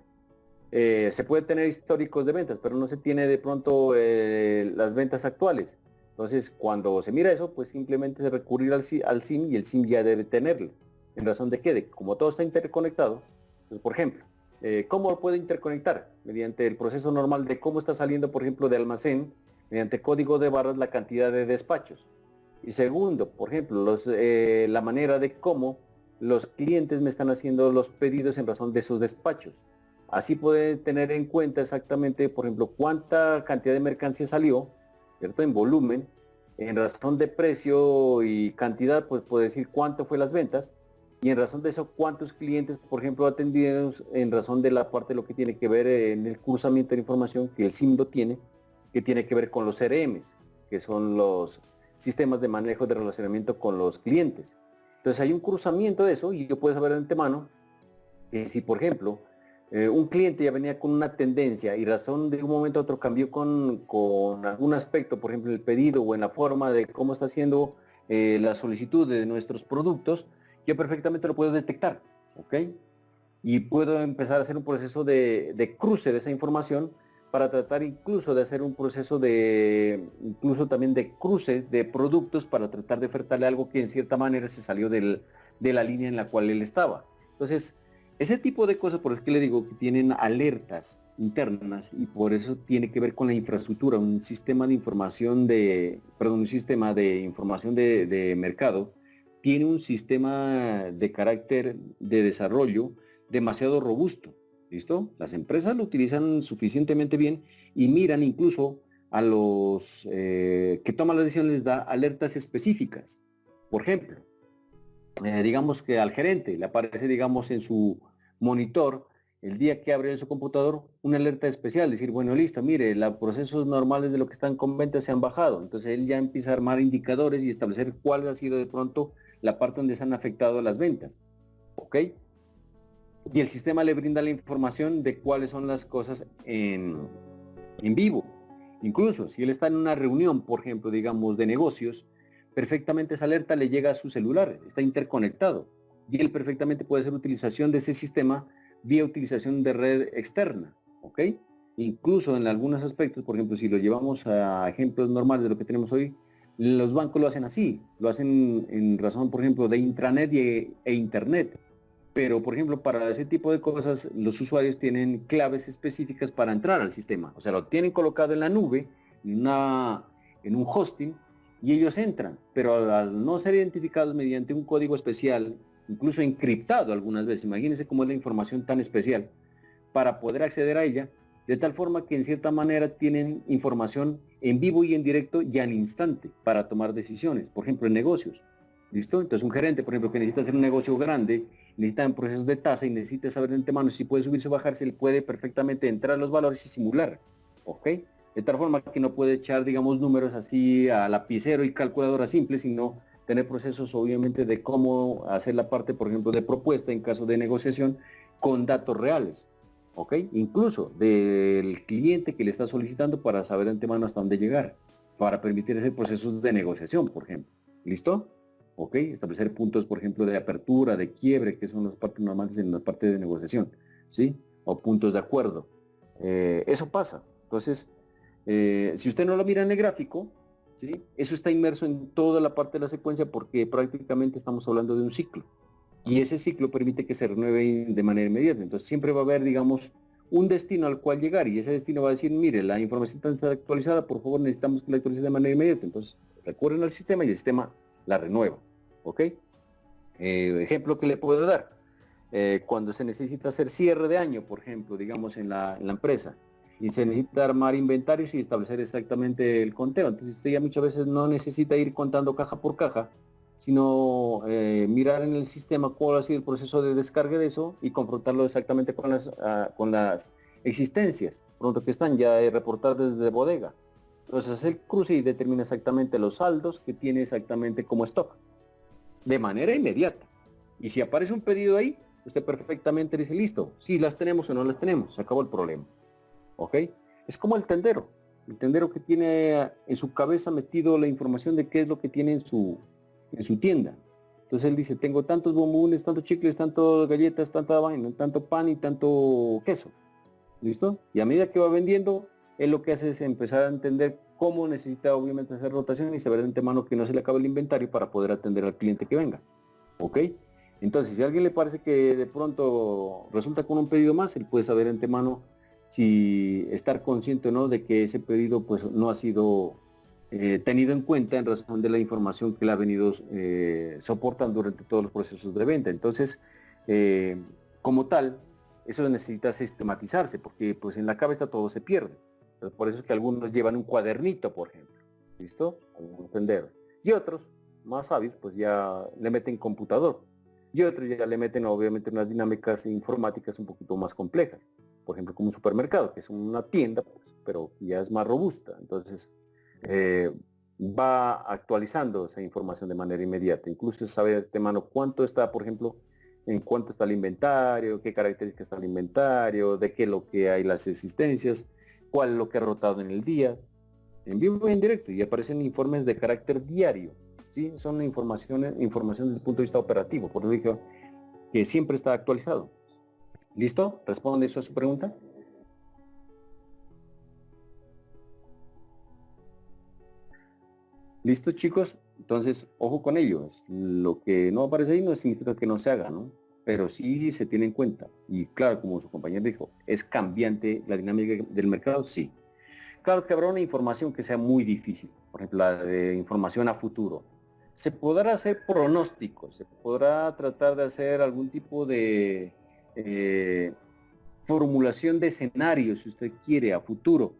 Se puede tener históricos de ventas, pero no se tiene de pronto las ventas actuales. Entonces, cuando se mira eso, pues simplemente se recurrir al SIM y el SIM ya debe tenerlo. ¿En razón de qué? De como todo está interconectado, pues por ejemplo, ¿cómo lo puede interconectar? Mediante el proceso normal de cómo está saliendo, por ejemplo, de almacén, mediante código de barras la cantidad de despachos. Y segundo, por ejemplo, la manera de cómo los clientes me están haciendo los pedidos en razón de sus despachos. Así puede tener en cuenta exactamente, por ejemplo, cuánta cantidad de mercancía salió, ¿cierto? En volumen, en razón de precio y cantidad, pues puede decir cuánto fue las ventas, y en razón de eso, cuántos clientes, por ejemplo, atendidos en razón de la parte de lo que tiene que ver en el cruzamiento de información, que el SIM lo tiene, que tiene que ver con los CRMs, que son los sistemas de manejo de relacionamiento con los clientes. Entonces hay un cruzamiento de eso y yo puedo saber de antemano que si, por ejemplo, un cliente ya venía con una tendencia y razón de un momento a otro cambió con algún aspecto, por ejemplo, en el pedido o en la forma de cómo está haciendo la solicitud de nuestros productos, yo perfectamente lo puedo detectar, ¿ok? Y puedo empezar a hacer un proceso de cruce de esa información para tratar incluso de hacer un proceso incluso también de cruce de productos para tratar de ofertarle algo que en cierta manera se salió de la línea en la cual él estaba. Entonces, ese tipo de cosas, por eso que le digo que tienen alertas internas y por eso tiene que ver con la infraestructura, un sistema de información un sistema de información de mercado, tiene un sistema de carácter de desarrollo demasiado robusto. ¿Listo? Las empresas lo utilizan suficientemente bien y miran incluso a los que toman la decisión, les da alertas específicas. Por ejemplo, digamos que al gerente le aparece, digamos, en su monitor, el día que abre en su computador, una alerta especial, decir, bueno, listo, mire, los procesos normales de lo que están con ventas se han bajado. Entonces él ya empieza a armar indicadores y establecer cuál ha sido de pronto la parte donde se han afectado las ventas. ¿Ok? Y el sistema le brinda la información de cuáles son las cosas en vivo. Incluso si él está en una reunión, por ejemplo, digamos, de negocios, perfectamente esa alerta le llega a su celular, está interconectado. Y él perfectamente puede hacer utilización de ese sistema vía utilización de red externa, ¿ok? Incluso en algunos aspectos, por ejemplo, si lo llevamos a ejemplos normales de lo que tenemos hoy, los bancos lo hacen así, lo hacen en razón, por ejemplo, de intranet e internet. Pero, por ejemplo, para ese tipo de cosas, los usuarios tienen claves específicas para entrar al sistema. O sea, lo tienen colocado en la nube, en un hosting, y ellos entran. Pero al no ser identificados mediante un código especial, incluso encriptado algunas veces, imagínense cómo es la información tan especial, para poder acceder a ella, de tal forma que en cierta manera tienen información en vivo y en directo y al instante para tomar decisiones, por ejemplo en negocios. ¿Listo? Entonces un gerente, por ejemplo, que necesita hacer un negocio grande, necesita un proceso de tasa y necesita saber de antemano si puede subirse o bajarse, él puede perfectamente entrar a los valores y simular. ¿Ok? De tal forma que no puede echar, digamos, números así a lapicero y calculadora simple, sino tener procesos obviamente de cómo hacer la parte, por ejemplo, de propuesta en caso de negociación con datos reales. ¿Ok? Incluso del cliente que le está solicitando para saber de antemano hasta dónde llegar, para permitir hacer procesos de negociación, por ejemplo. ¿Listo? ¿Ok? Establecer puntos, por ejemplo, de apertura, de quiebre, que son las partes normales en la parte de negociación, ¿sí? O puntos de acuerdo. Eso pasa. Entonces, si usted no lo mira en el gráfico, ¿sí? Eso está inmerso en toda la parte de la secuencia porque prácticamente estamos hablando de un ciclo. Y ese ciclo permite que se renueve de manera inmediata. Entonces siempre va a haber, digamos, un destino al cual llegar y ese destino va a decir, mire, la información está actualizada, por favor necesitamos que la actualice de manera inmediata. Entonces recurren al sistema y el sistema la renueva. ¿Ok? Ejemplo que le puedo dar. Cuando se necesita hacer cierre de año, por ejemplo, digamos en la empresa, y se necesita armar inventarios y establecer exactamente el conteo. Entonces usted ya muchas veces no necesita ir contando caja por caja, sino mirar en el sistema cuál ha sido el proceso de descarga de eso y confrontarlo exactamente con las existencias, pronto que están ya reportadas desde bodega. Entonces hace el cruce y determina exactamente los saldos que tiene exactamente como stock, de manera inmediata. Y si aparece un pedido ahí, usted perfectamente dice, listo, si las tenemos o no las tenemos, se acabó el problema. ¿Ok? Es como el tendero que tiene en su cabeza metido la información de qué es lo que tiene en su tienda. Entonces él dice, tengo tantos bombones, tantos chicles, tantas galletas, tanta vaina, tanto pan y tanto queso. ¿Listo? Y a medida que va vendiendo, él lo que hace es empezar a entender cómo necesita obviamente hacer rotación y saber de antemano que no se le acabe el inventario para poder atender al cliente que venga. ¿Ok? Entonces, si a alguien le parece que de pronto resulta con un pedido más, él puede saber de antemano si estar consciente o no de que ese pedido pues no ha sido tenido en cuenta en razón de la información que le ha venido soportando durante todos los procesos de venta. Entonces, como tal, eso necesita sistematizarse porque pues en la cabeza todo se pierde. Entonces, por eso es que algunos llevan un cuadernito, por ejemplo. ¿Listo? Algunos tenderos. Y otros, más sabios, pues ya le meten computador. Y otros ya le meten obviamente unas dinámicas informáticas un poquito más complejas. Por ejemplo, como un supermercado, que es una tienda, pues, pero ya es más robusta. Entonces, va actualizando esa información de manera inmediata. Incluso sabe de mano cuánto está, por ejemplo, en cuánto está el inventario, qué características está el inventario, de qué es lo que hay las existencias, cuál es lo que ha rotado en el día, en vivo y en directo, y aparecen informes de carácter diario. ¿Sí? Son información desde el punto de vista operativo, por eso dije que siempre está actualizado. ¿Listo? ¿Responde eso a su pregunta? ¿Listo, chicos? Entonces, ojo con ello. Lo que no aparece ahí no significa que no se haga, ¿no? Pero sí se tiene en cuenta. Y claro, como su compañero dijo, ¿es cambiante la dinámica del mercado? Sí. Claro que habrá una información que sea muy difícil, por ejemplo, la de información a futuro. Se podrá hacer pronósticos, se podrá tratar de hacer algún tipo de formulación de escenarios, si usted quiere, a futuro.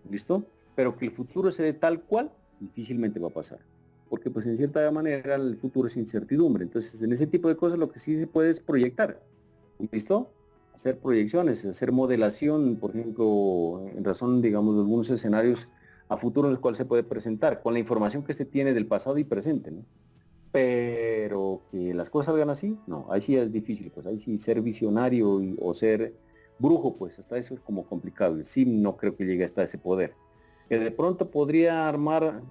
¿Listo? Pero que el futuro se dé tal cual, difícilmente va a pasar. Porque pues en cierta manera el futuro es incertidumbre. Entonces en ese tipo de cosas lo que sí se puede es proyectar. ¿Listo? Hacer proyecciones, hacer modelación, por ejemplo, en razón, digamos, de algunos escenarios a futuro en los cuales se puede presentar, con la información que se tiene del pasado y presente, ¿no? Pero que las cosas salgan así, no, ahí sí es difícil, pues ahí sí ser visionario o ser brujo, pues hasta eso es como complicado. El SIM no creo que llegue hasta ese poder. Que de pronto podría armar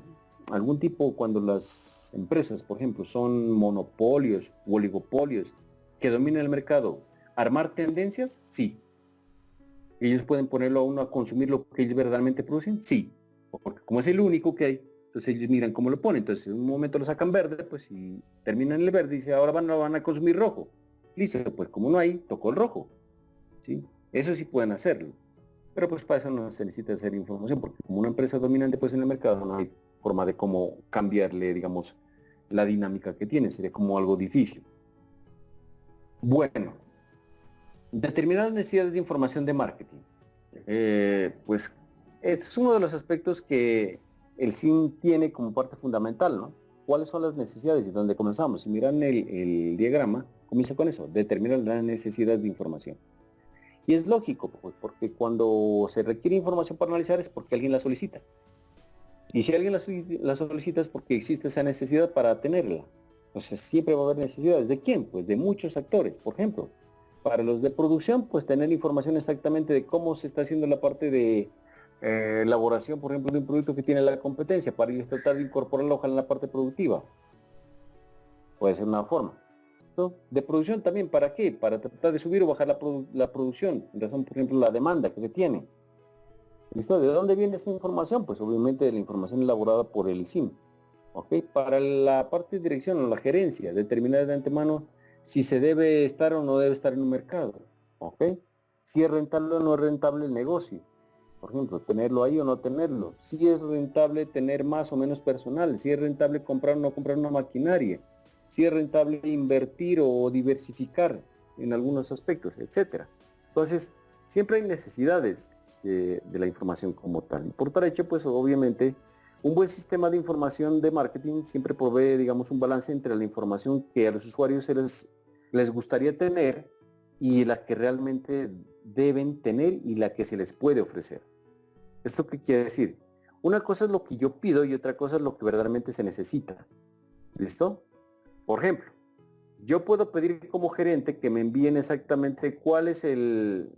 algún tipo cuando las empresas, por ejemplo, son monopolios o oligopolios que dominan el mercado, armar tendencias, sí. Ellos pueden ponerlo a uno a consumir lo que ellos verdaderamente producen, sí. Porque como es el único que hay, entonces ellos miran cómo lo ponen. Entonces en un momento lo sacan verde, pues y terminan el verde y dice, ahora van a consumir rojo. Listo, pues como no hay, tocó el rojo. ¿Sí? Eso sí pueden hacerlo. Pero pues para eso no se necesita hacer información, porque como una empresa dominante pues en el mercado no hay forma de cómo cambiarle, digamos, la dinámica que tiene. Sería como algo difícil. Bueno, determinadas necesidades de información de marketing. ¿Ok? Pues este es uno de los aspectos que el SIM tiene como parte fundamental, ¿no? ¿Cuáles son las necesidades y dónde comenzamos? Si miran el diagrama, comienza con eso, determina la necesidad de información. Y es lógico, pues, porque cuando se requiere información para analizar es porque alguien la solicita. Y si alguien la solicita es porque existe esa necesidad para tenerla. Entonces siempre va a haber necesidades. ¿De quién? Pues de muchos actores. Por ejemplo, para los de producción, pues tener información exactamente de cómo se está haciendo la parte de elaboración, por ejemplo, de un producto que tiene la competencia, para ellos tratar de incorporarlo ojalá en la parte productiva. Puede ser una forma. ¿No? De producción también, ¿para qué? Para tratar de subir o bajar la producción, en razón, por ejemplo, la demanda que se tiene. ¿Listo? ¿De dónde viene esa información? Pues obviamente de la información elaborada por el SIM. ¿Ok? Para la parte de dirección o la gerencia, determinar de antemano si se debe estar o no debe estar en un mercado. ¿Ok? Si es rentable o no es rentable el negocio. Por ejemplo, tenerlo ahí o no tenerlo. Si es rentable tener más o menos personal. Si es rentable comprar o no comprar una maquinaria. Si es rentable invertir o diversificar en algunos aspectos, etcétera. Entonces, siempre hay necesidades de la información como tal. Y por tal hecho, pues obviamente, un buen sistema de información de marketing siempre provee, digamos, un balance entre la información que a los usuarios les gustaría tener y la que realmente deben tener y la que se les puede ofrecer. ¿Esto qué quiere decir? Una cosa es lo que yo pido y otra cosa es lo que verdaderamente se necesita. ¿Listo? Por ejemplo, yo puedo pedir como gerente que me envíen exactamente cuál es el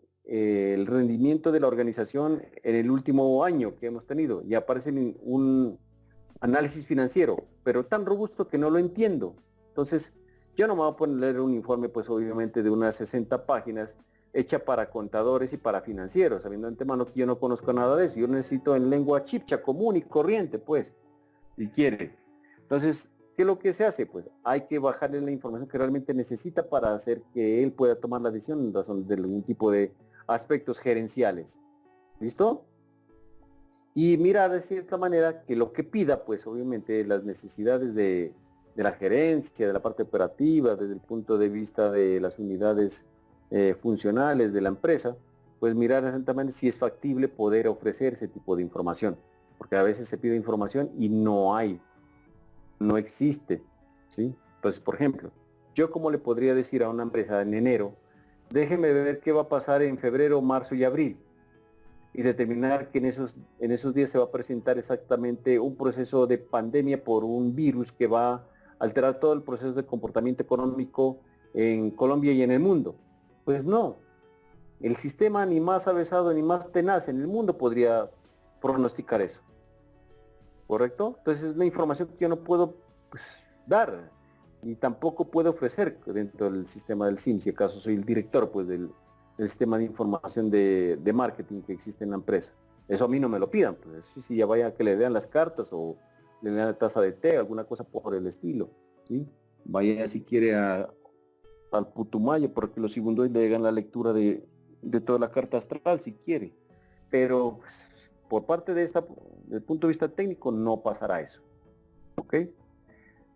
rendimiento de la organización en el último año que hemos tenido y aparece un análisis financiero, pero tan robusto que no lo entiendo. Entonces, yo no me voy a poner un informe, pues obviamente de unas 60 páginas hecha para contadores y para financieros, sabiendo de antemano que yo no conozco nada de eso. Yo necesito en lengua chipcha, común y corriente, pues, si quiere. Entonces, ¿qué es lo que se hace? Pues hay que bajarle la información que realmente necesita para hacer que él pueda tomar la decisión en razón de algún tipo de aspectos gerenciales. ¿Listo? Y mira de cierta manera que lo que pida, pues obviamente las necesidades de la gerencia, de la parte operativa, desde el punto de vista de las unidades funcionales de la empresa, pues mirar exactamente si es factible poder ofrecer ese tipo de información. Porque a veces se pide información y no hay, no existe, ¿sí? Entonces, por ejemplo, yo como le podría decir a una empresa en enero, déjeme ver qué va a pasar en febrero, marzo y abril, y determinar que en esos días se va a presentar exactamente un proceso de pandemia por un virus que va a alterar todo el proceso de comportamiento económico en Colombia y en el mundo. Pues no, el sistema ni más avesado ni más tenaz en el mundo podría pronosticar eso. ¿Correcto? Entonces es una información que yo no puedo, pues, dar, ni tampoco puedo ofrecer dentro del sistema del SIM, si acaso soy el director, pues, del sistema de información de marketing que existe en la empresa. Eso a mí no me lo pidan, pues si ya vaya a que le lean las cartas o le lean la taza de té, alguna cosa por el estilo, ¿sí? Vaya si quiere al Putumayo, porque los segundos le hagan la lectura de toda la carta astral, si quiere. Pero pues, por parte de del punto de vista técnico, no pasará eso. ¿Ok?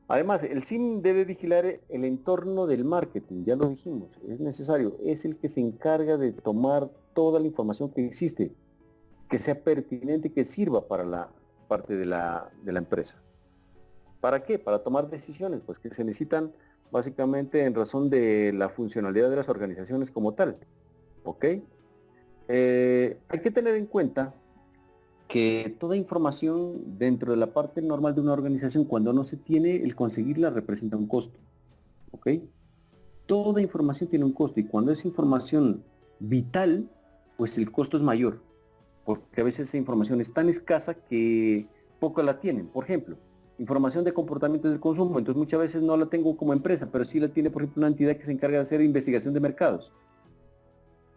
Además, el SIM debe vigilar el entorno del marketing, ya lo dijimos, es necesario, es el que se encarga de tomar toda la información que existe, que sea pertinente y que sirva para la parte de la empresa. ¿Para qué? Para tomar decisiones, pues que se necesitan básicamente en razón de la funcionalidad de las organizaciones como tal. ¿Ok? Hay que tener en cuenta que toda información dentro de la parte normal de una organización, cuando no se tiene, el conseguirla representa un costo. ¿Ok? Toda información tiene un costo y cuando es información vital, pues el costo es mayor, porque a veces esa información es tan escasa que poco la tienen. Por ejemplo, información de comportamiento del consumo, entonces muchas veces no la tengo como empresa, pero sí la tiene, por ejemplo, una entidad que se encarga de hacer investigación de mercados.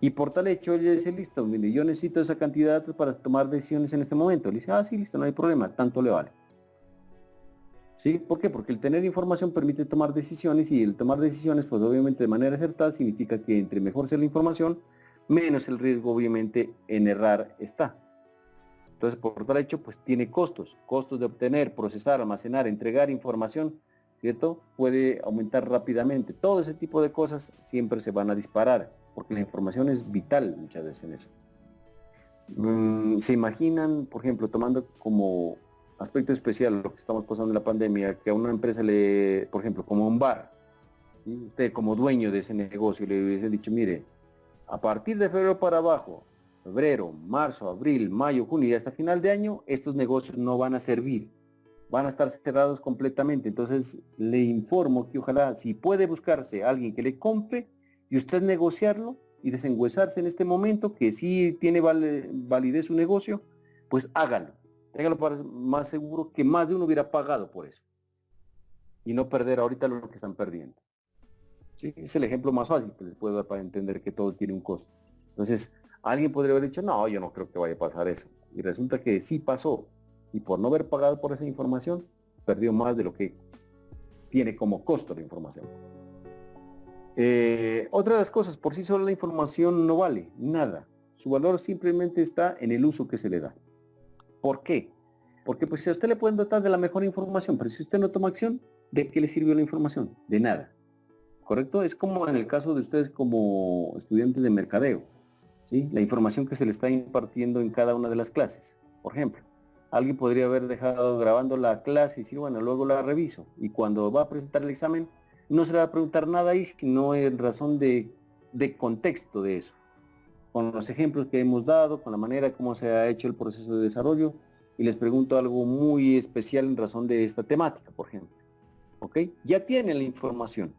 Y por tal hecho, ella dice, listo, mire, yo necesito esa cantidad de datos para tomar decisiones en este momento. Le dice, sí, listo, no hay problema, tanto le vale. ¿Sí? ¿Por qué? Porque el tener información permite tomar decisiones y el tomar decisiones, pues obviamente de manera acertada, significa que entre mejor sea la información, menos el riesgo obviamente en errar está. Entonces, por tal hecho, pues tiene costos de obtener, procesar, almacenar, entregar información, ¿cierto? Puede aumentar rápidamente. Todo ese tipo de cosas siempre se van a disparar, porque la información es vital muchas veces en eso. ¿Se imaginan, por ejemplo, tomando como aspecto especial lo que estamos pasando en la pandemia, que a una empresa por ejemplo, como un bar, ¿sí? Usted como dueño de ese negocio le hubiese dicho, mire, a partir de febrero para abajo, febrero, marzo, abril, mayo, junio y hasta final de año, estos negocios no van a servir, van a estar cerrados completamente. Entonces le informo que ojalá si puede buscarse a alguien que le compre y usted negociarlo y desenguesarse en este momento, que sí tiene validez su negocio, pues hágalo. Téngalo para más seguro que más de uno hubiera pagado por eso y no perder ahorita lo que están perdiendo. ¿Sí? Es el ejemplo más fácil que les puedo dar para entender que todo tiene un costo. Entonces, alguien podría haber dicho, no, yo no creo que vaya a pasar eso. Y resulta que sí pasó. Y por no haber pagado por esa información, perdió más de lo que tiene como costo la información. Otra de las cosas, por sí sola la información no vale nada. Su valor simplemente está en el uso que se le da. ¿Por qué? Porque pues si a usted le pueden dotar de la mejor información, pero si usted no toma acción, ¿de qué le sirvió la información? De nada. ¿Correcto? Es como en el caso de ustedes como estudiantes de mercadeo, ¿sí? La información que se le está impartiendo en cada una de las clases. Por ejemplo, alguien podría haber dejado grabando la clase y decir, bueno, luego la reviso. Y cuando va a presentar el examen, no se le va a preguntar nada ahí, sino en razón de contexto de eso. Con los ejemplos que hemos dado, con la manera como se ha hecho el proceso de desarrollo, y les pregunto algo muy especial en razón de esta temática, por ejemplo. ¿Ok? Ya tienen la información.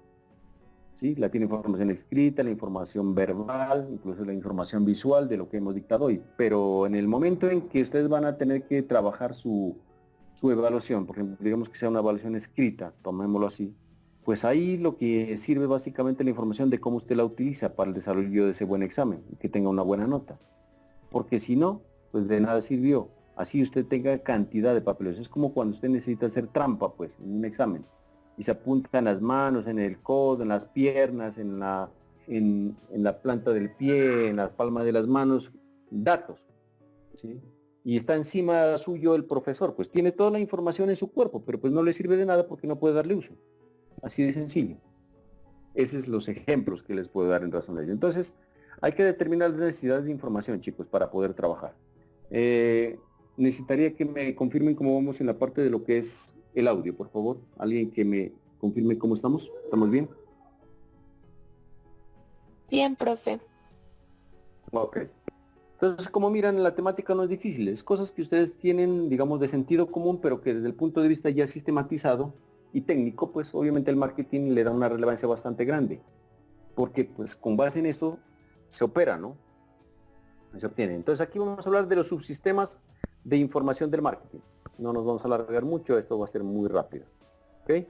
¿Sí? La tiene información escrita, la información verbal, incluso la información visual de lo que hemos dictado hoy. Pero en el momento en que ustedes van a tener que trabajar su evaluación, por ejemplo, digamos que sea una evaluación escrita, tomémoslo así, pues ahí lo que sirve básicamente la información de cómo usted la utiliza para el desarrollo de ese buen examen y que tenga una buena nota. Porque si no, pues de nada sirvió. Así usted tenga cantidad de papeles. Es como cuando usted necesita hacer trampa, pues, en un examen. Y se apunta en las manos, en el codo, en las piernas, en la planta del pie, en la palma de las manos, datos. ¿Sí? Y está encima suyo el profesor, pues tiene toda la información en su cuerpo, pero pues no le sirve de nada porque no puede darle uso. Así de sencillo. Esos son los ejemplos que les puedo dar en razón de ello. Entonces, hay que determinar las necesidades de información, chicos, para poder trabajar. Necesitaría que me confirmen cómo vamos en la parte de lo que es el audio, por favor. Alguien que me confirme cómo estamos. ¿Estamos bien? Bien, profe. Ok. Entonces, como miran, la temática no es difícil. Es cosas que ustedes tienen, digamos, de sentido común, pero que desde el punto de vista ya sistematizado y técnico, pues obviamente el marketing le da una relevancia bastante grande. Porque pues con base en eso se opera, ¿no? Se obtiene. Entonces aquí vamos a hablar de los subsistemas de información del marketing. No nos vamos a alargar mucho, esto va a ser muy rápido. ¿Ok?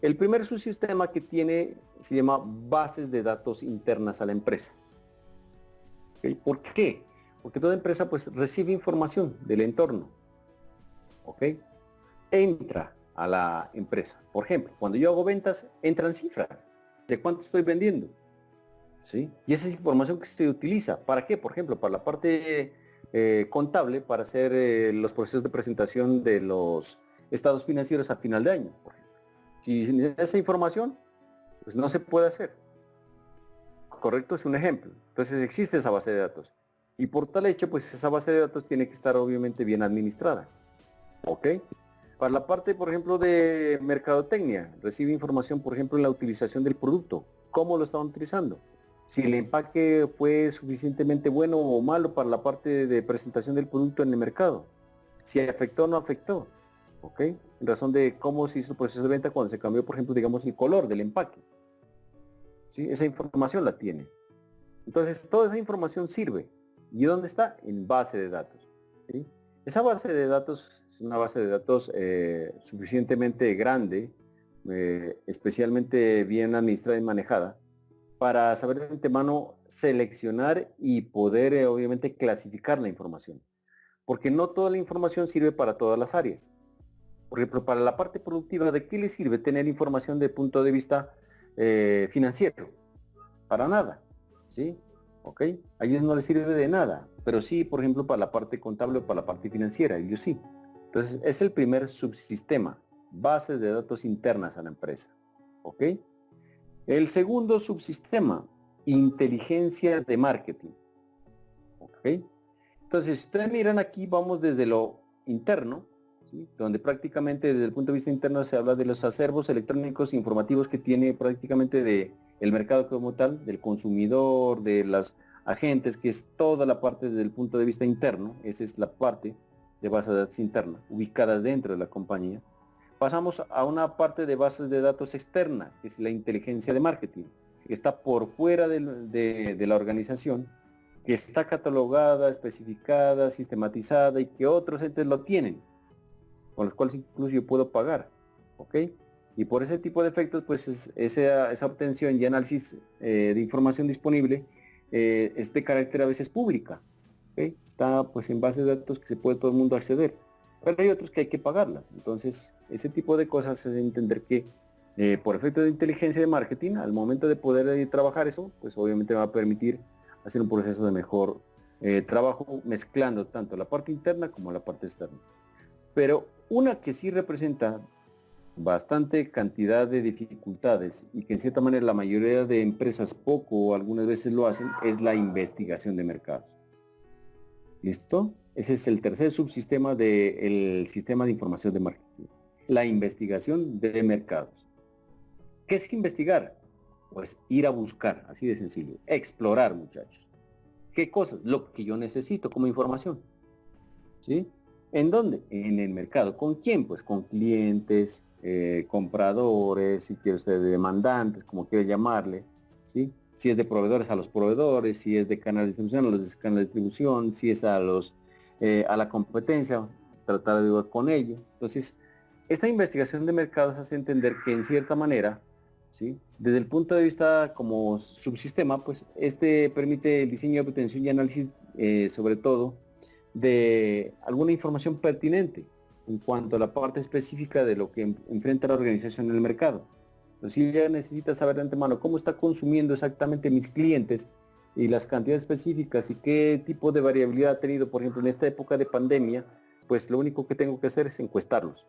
El primer subsistema que tiene se llama bases de datos internas a la empresa. ¿Ok? ¿Por qué? Porque toda empresa pues recibe información del entorno. ¿Ok? Entra a la empresa. Por ejemplo, cuando yo hago ventas, entran cifras de cuánto estoy vendiendo. ¿Sí? Y esa es información que se utiliza. ¿Para qué? Por ejemplo, para la parte contable, para hacer los procesos de presentación de los estados financieros a final de año. Por ejemplo. Si esa información, pues no se puede hacer. Correcto, es un ejemplo. Entonces existe esa base de datos. Y por tal hecho, pues esa base de datos tiene que estar obviamente bien administrada. ¿Ok? Para la parte, por ejemplo, de mercadotecnia, recibe información, por ejemplo, en la utilización del producto. ¿Cómo lo estaban utilizando? Si el empaque fue suficientemente bueno o malo para la parte de presentación del producto en el mercado. Si afectó o no afectó. ¿Ok? En razón de cómo se hizo el proceso de venta cuando se cambió, por ejemplo, digamos, el color del empaque. ¿Sí? Esa información la tiene. Entonces, toda esa información sirve. ¿Y dónde está? En base de datos. ¿Sí? Esa base de datos es una base de datos suficientemente grande, especialmente bien administrada y manejada, para saber de antemano seleccionar y poder obviamente clasificar la información. Porque no toda la información sirve para todas las áreas. Por ejemplo, para la parte productiva, ¿de qué le sirve tener información desde el punto de vista financiero? Para nada. ¿Sí? ¿Ok? A ellos no les sirve de nada. Pero sí, por ejemplo, para la parte contable o para la parte financiera, ellos sí. Entonces, es el primer subsistema, bases de datos internas a la empresa. ¿Ok? El segundo subsistema, inteligencia de marketing. ¿Ok? Entonces, si ustedes miran aquí, vamos desde lo interno, ¿sí? Donde prácticamente desde el punto de vista interno se habla de los acervos electrónicos informativos que tiene prácticamente de el mercado como tal, del consumidor, de las agentes, que es toda la parte desde el punto de vista interno. Esa es la parte de bases de datos internas, ubicadas dentro de la compañía. Pasamos a una parte de bases de datos externa, que es la inteligencia de marketing, que está por fuera de la organización, que está catalogada, especificada, sistematizada y que otros entes lo tienen, con los cuales incluso yo puedo pagar, ¿ok? Y por ese tipo de efectos, pues esa obtención y análisis de información disponible es de carácter a veces pública, ¿ok? Está pues en bases de datos que se puede todo el mundo acceder, pero hay otros que hay que pagarlas. Entonces, ese tipo de cosas es entender que por efecto de inteligencia de marketing, al momento de poder trabajar eso, pues obviamente va a permitir hacer un proceso de mejor trabajo mezclando tanto la parte interna como la parte externa. Pero una que sí representa bastante cantidad de dificultades y que en cierta manera la mayoría de empresas poco o algunas veces lo hacen es la investigación de mercados. ¿Listo? Ese es el tercer subsistema del sistema de información de marketing. La investigación de mercados. ¿Qué es investigar? Pues ir a buscar, así de sencillo. Explorar, muchachos. ¿Qué cosas? Lo que yo necesito como información. ¿Sí? ¿En dónde? En el mercado. ¿Con quién? Pues con clientes, compradores, si quiere usted, demandantes, como quiere llamarle. ¿Sí? Si es de proveedores, a los proveedores, si es de canal de distribución, a los de canal de distribución, si es a la competencia, tratar de ayudar con ello. Entonces, esta investigación de mercados hace entender que en cierta manera, ¿sí? Desde el punto de vista como subsistema, pues este permite el diseño, obtención y análisis, sobre todo, de alguna información pertinente en cuanto a la parte específica de lo que enfrenta la organización en el mercado. Entonces, si ya necesita saber de antemano cómo está consumiendo exactamente mis clientes y las cantidades específicas y qué tipo de variabilidad ha tenido, por ejemplo, en esta época de pandemia, pues lo único que tengo que hacer es encuestarlos.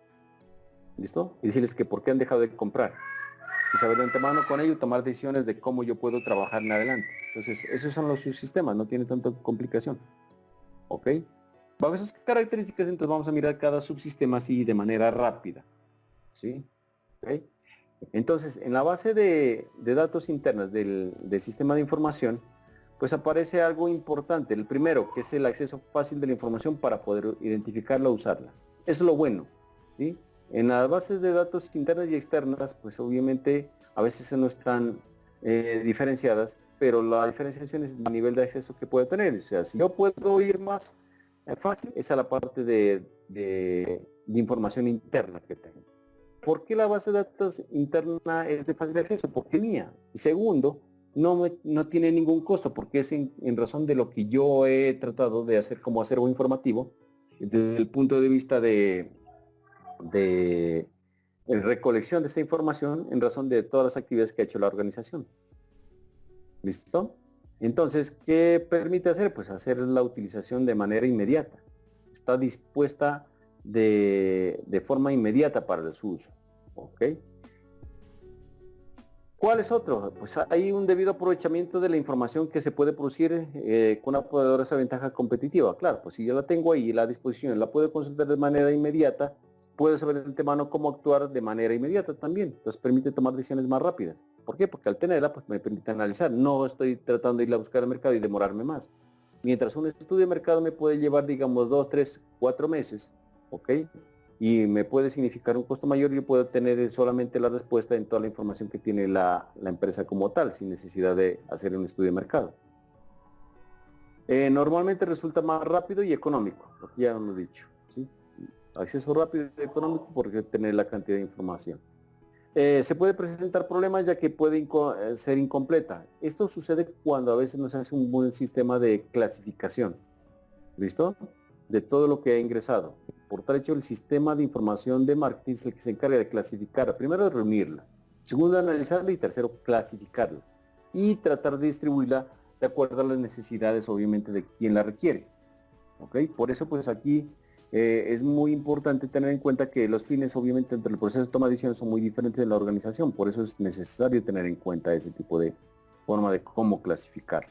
¿Listo? Y decirles que por qué han dejado de comprar. Y saber de antemano con ello tomar decisiones de cómo yo puedo trabajar en adelante. Entonces, esos son los subsistemas, no tiene tanta complicación. ¿Ok? Bajo esas características, entonces vamos a mirar cada subsistema así de manera rápida. ¿Sí? ¿Ok? Entonces, en la base de datos internas del sistema de información, pues aparece algo importante. El primero, que es el acceso fácil de la información para poder identificarla o usarla. Eso es lo bueno. ¿Sí? En las bases de datos internas y externas, pues obviamente a veces no están diferenciadas, pero la diferenciación es a nivel de acceso que puede tener. O sea, si yo puedo ir más fácil, es a la parte de información interna que tengo. ¿Por qué la base de datos interna es de fácil acceso? Porque es mía. Y segundo, no tiene ningún costo, porque es en razón de lo que yo he tratado de hacer como acervo informativo, desde el punto de vista de recolección de esta información en razón de todas las actividades que ha hecho la organización. ¿Listo? Entonces, ¿qué permite hacer? Pues hacer la utilización de manera inmediata. Está dispuesta de forma inmediata para su uso. ¿Ok? ¿Cuál es otro? Pues hay un debido aprovechamiento de la información que se puede producir con una poderosa ventaja competitiva. Claro, pues si yo la tengo ahí a la disposición, la puedo consultar de manera inmediata, puedo saber de antemano cómo actuar de manera inmediata también. Entonces permite tomar decisiones más rápidas. ¿Por qué? Porque al tenerla, pues me permite analizar. No estoy tratando de ir a buscar al mercado y demorarme más. Mientras un estudio de mercado me puede llevar, digamos, 2, 3, 4 meses, ¿ok? Y me puede significar un costo mayor, yo puedo tener solamente la respuesta en toda la información que tiene la empresa como tal, sin necesidad de hacer un estudio de mercado. Normalmente resulta más rápido y económico, lo que ya hemos dicho, ¿sí? Acceso rápido y económico porque tener la cantidad de información. Se puede presentar problemas ya que puede ser incompleta. Esto sucede cuando a veces no se hace un buen sistema de clasificación. ¿Listo? De todo lo que ha ingresado. Por tal hecho, el sistema de información de marketing es el que se encarga de clasificar. Primero, de reunirla. Segundo, de analizarla. Y tercero, clasificarla. Y tratar de distribuirla de acuerdo a las necesidades, obviamente, de quien la requiere. ¿Ok? Por eso, pues aquí es muy importante tener en cuenta que los fines, obviamente, entre el proceso de toma de decisiones son muy diferentes de la organización. Por eso es necesario tener en cuenta ese tipo de forma de cómo clasificar.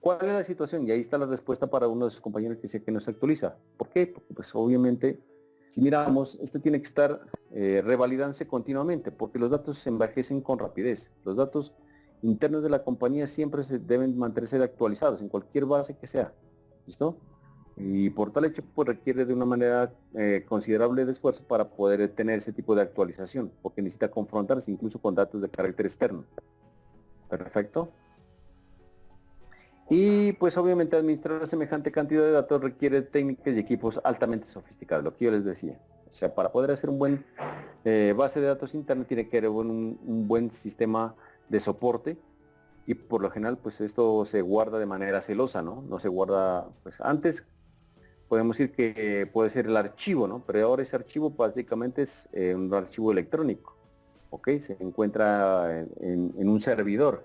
¿Cuál es la situación? Y ahí está la respuesta para uno de sus compañeros que dice que no se actualiza. ¿Por qué? Porque pues obviamente, si miramos, este tiene que estar revalidándose continuamente, porque los datos se envejecen con rapidez. Los datos internos de la compañía siempre se deben mantenerse actualizados en cualquier base que sea. ¿Listo? Y por tal hecho, pues requiere de una manera considerable de esfuerzo para poder tener ese tipo de actualización, porque necesita confrontarse incluso con datos de carácter externo. Perfecto. Y pues obviamente administrar semejante cantidad de datos requiere técnicas y equipos altamente sofisticados, lo que yo les decía. O sea, para poder hacer un buen base de datos interna tiene que haber un buen sistema de soporte y por lo general pues esto se guarda de manera celosa, ¿no? No se guarda, pues antes podemos decir que puede ser el archivo, ¿no? Pero ahora ese archivo básicamente es un archivo electrónico, ¿ok? Se encuentra en un servidor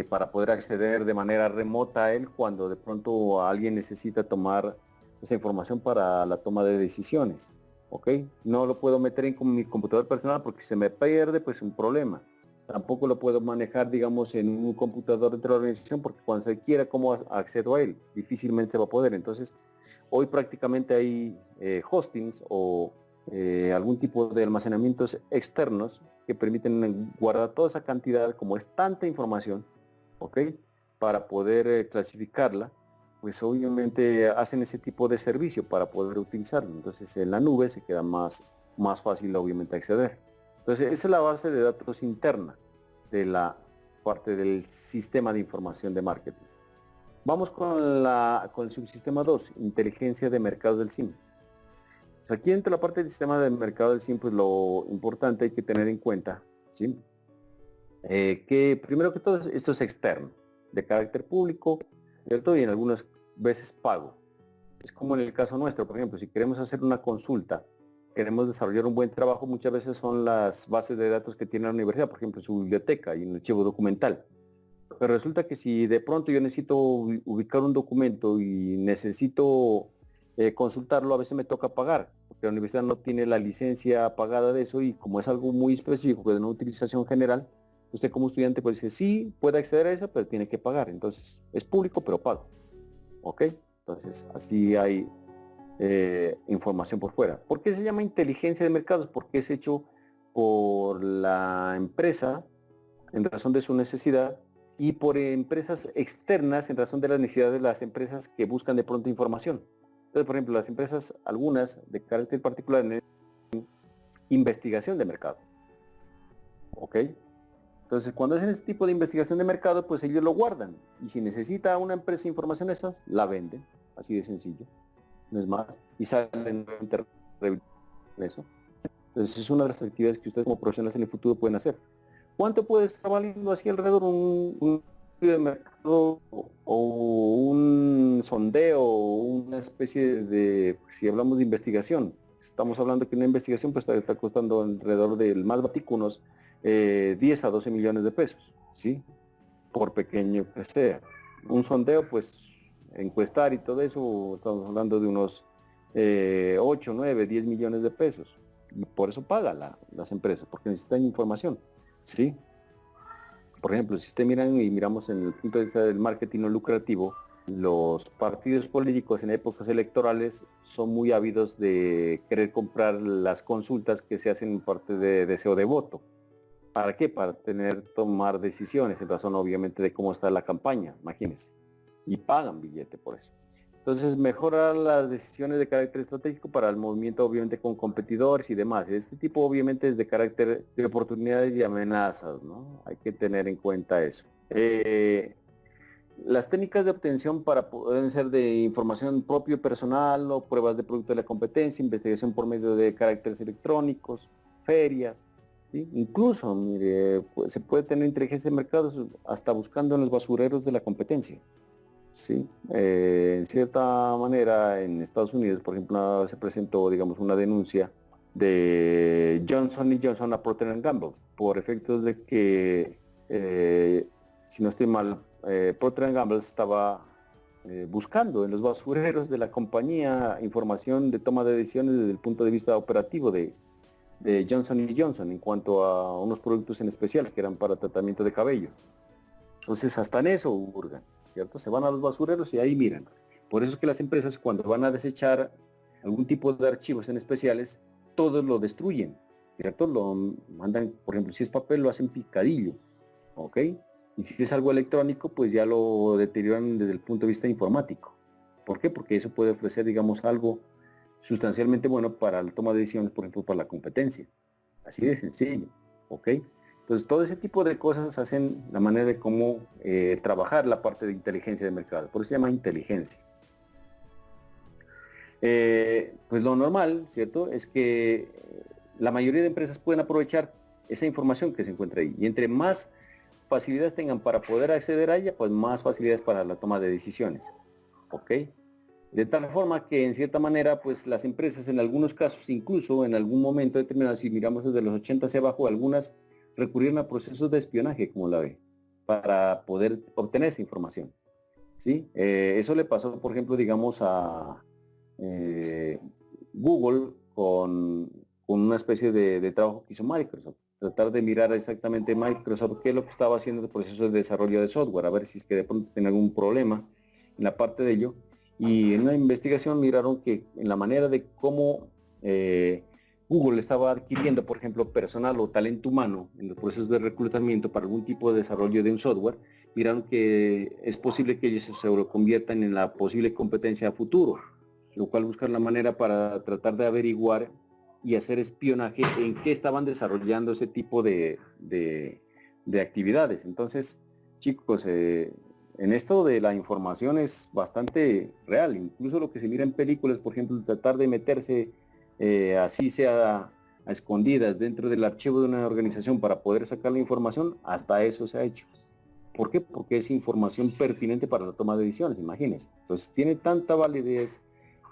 para poder acceder de manera remota a él cuando de pronto alguien necesita tomar esa información para la toma de decisiones, ¿ok? No lo puedo meter en mi computador personal porque se me pierde, pues un problema. Tampoco lo puedo manejar, digamos, en un computador dentro de la organización porque cuando se quiera cómo accedo a él, difícilmente se va a poder. Entonces, hoy prácticamente hay hostings o algún tipo de almacenamientos externos que permiten guardar toda esa cantidad, como es tanta información, ¿ok? Para poder clasificarla, pues obviamente hacen ese tipo de servicio para poder utilizarlo. Entonces en la nube se queda más fácil obviamente acceder. Entonces esa es la base de datos interna de la parte del sistema de información de marketing. Vamos con el subsistema 2, inteligencia de mercado del SIM. Pues aquí dentro de la parte del sistema de mercado del SIM, pues lo importante hay que tener en cuenta, ¿sí? Que primero que todo esto es externo, de carácter público, ¿cierto? Y en algunas veces pago. Es como en el caso nuestro, por ejemplo, si queremos hacer una consulta, queremos desarrollar un buen trabajo, muchas veces son las bases de datos que tiene la universidad, por ejemplo, su biblioteca y un archivo documental. Pero resulta que si de pronto yo necesito ubicar un documento y necesito consultarlo, a veces me toca pagar, porque la universidad no tiene la licencia pagada de eso y como es algo muy específico de una utilización general, usted como estudiante puede decir, sí, puede acceder a eso, pero tiene que pagar. Entonces, es público, pero pago. ¿Ok? Entonces, así hay información por fuera. ¿Por qué se llama inteligencia de mercados? Porque es hecho por la empresa en razón de su necesidad y por empresas externas en razón de las necesidades de las empresas que buscan de pronto información. Entonces, por ejemplo, las empresas, algunas de carácter particular, en investigación de mercado. ¿Ok? Entonces, cuando hacen este tipo de investigación de mercado, pues ellos lo guardan. Y si necesita una empresa información de esas, la venden. Así de sencillo. No es más. Y salen eso. Entonces, es una de las actividades que ustedes como profesionales en el futuro pueden hacer. ¿Cuánto puede estar valiendo así alrededor un estudio de mercado o un sondeo o una especie de, si hablamos de investigación? Estamos hablando que una investigación pues está costando alrededor del más básico unos 10 a 12 millones de pesos, ¿sí? Por pequeño que sea. Un sondeo, pues, encuestar y todo eso, estamos hablando de unos 8, 9, 10 millones de pesos. Y por eso pagan las empresas, porque necesitan información. Sí. Por ejemplo, si usted miran y miramos en el punto de vista del marketing no lucrativo, los partidos políticos en épocas electorales son muy ávidos de querer comprar las consultas que se hacen en parte de deseo de voto. ¿Para qué? Para tomar decisiones en razón obviamente de cómo está la campaña, imagínense. Y pagan billete por eso. Entonces, mejorar las decisiones de carácter estratégico para el movimiento, obviamente, con competidores y demás. Este tipo, obviamente, es de carácter de oportunidades y amenazas, ¿no? Hay que tener en cuenta eso. Las técnicas de obtención pueden ser de información propio personal o pruebas de producto de la competencia, investigación por medio de caracteres electrónicos, ferias, ¿sí? Incluso, mire, pues, se puede tener inteligencia de mercados hasta buscando en los basureros de la competencia. Sí, en cierta manera en Estados Unidos, por ejemplo, se presentó, digamos, una denuncia de Johnson y Johnson a Procter Gamble por efectos de que, si no estoy mal, Procter Gamble estaba buscando en los basureros de la compañía información de toma de decisiones desde el punto de vista operativo de Johnson y Johnson en cuanto a unos productos en especial que eran para tratamiento de cabello. Entonces, hasta en eso hurgan. ¿cierto? Se van a los basureros y ahí miran. Por eso es que las empresas cuando van a desechar algún tipo de archivos en especiales, todos lo destruyen, ¿cierto? Lo mandan, por ejemplo, si es papel, lo hacen picadillo, ¿ok? Y si es algo electrónico, pues ya lo deterioran desde el punto de vista informático. ¿Por qué? Porque eso puede ofrecer, digamos, algo sustancialmente bueno para la toma de decisiones, por ejemplo, para la competencia. Así de sencillo, ¿ok? Entonces, todo ese tipo de cosas hacen la manera de cómo trabajar la parte de inteligencia de mercado. Por eso se llama inteligencia. Pues lo normal, ¿cierto? Es que la mayoría de empresas pueden aprovechar esa información que se encuentra ahí. Y entre más facilidades tengan para poder acceder a ella, pues más facilidades para la toma de decisiones. ¿Ok? De tal forma que en cierta manera, pues las empresas en algunos casos, incluso en algún momento determinado, si miramos desde los 80 hacia abajo, algunas recurrieron a procesos de espionaje, como la ve, para poder obtener esa información. ¿Sí? Eso le pasó, por ejemplo, digamos a Google con una especie de trabajo que hizo Microsoft. Tratar de mirar exactamente Microsoft qué es lo que estaba haciendo el proceso de desarrollo de software, a ver si es que de pronto tiene algún problema en la parte de ello. Y en una investigación miraron que en la manera de cómo Google estaba adquiriendo, por ejemplo, personal o talento humano en los procesos de reclutamiento para algún tipo de desarrollo de un software, miraron que es posible que ellos se lo conviertan en la posible competencia a futuro, lo cual buscar la manera para tratar de averiguar y hacer espionaje en qué estaban desarrollando ese tipo de actividades. Entonces, chicos, en esto de la información es bastante real, incluso lo que se mira en películas, por ejemplo, tratar de meterse así sea a escondidas dentro del archivo de una organización para poder sacar la información, hasta eso se ha hecho. ¿Por qué? Porque es información pertinente para la toma de decisiones, imagínense. Entonces, tiene tanta validez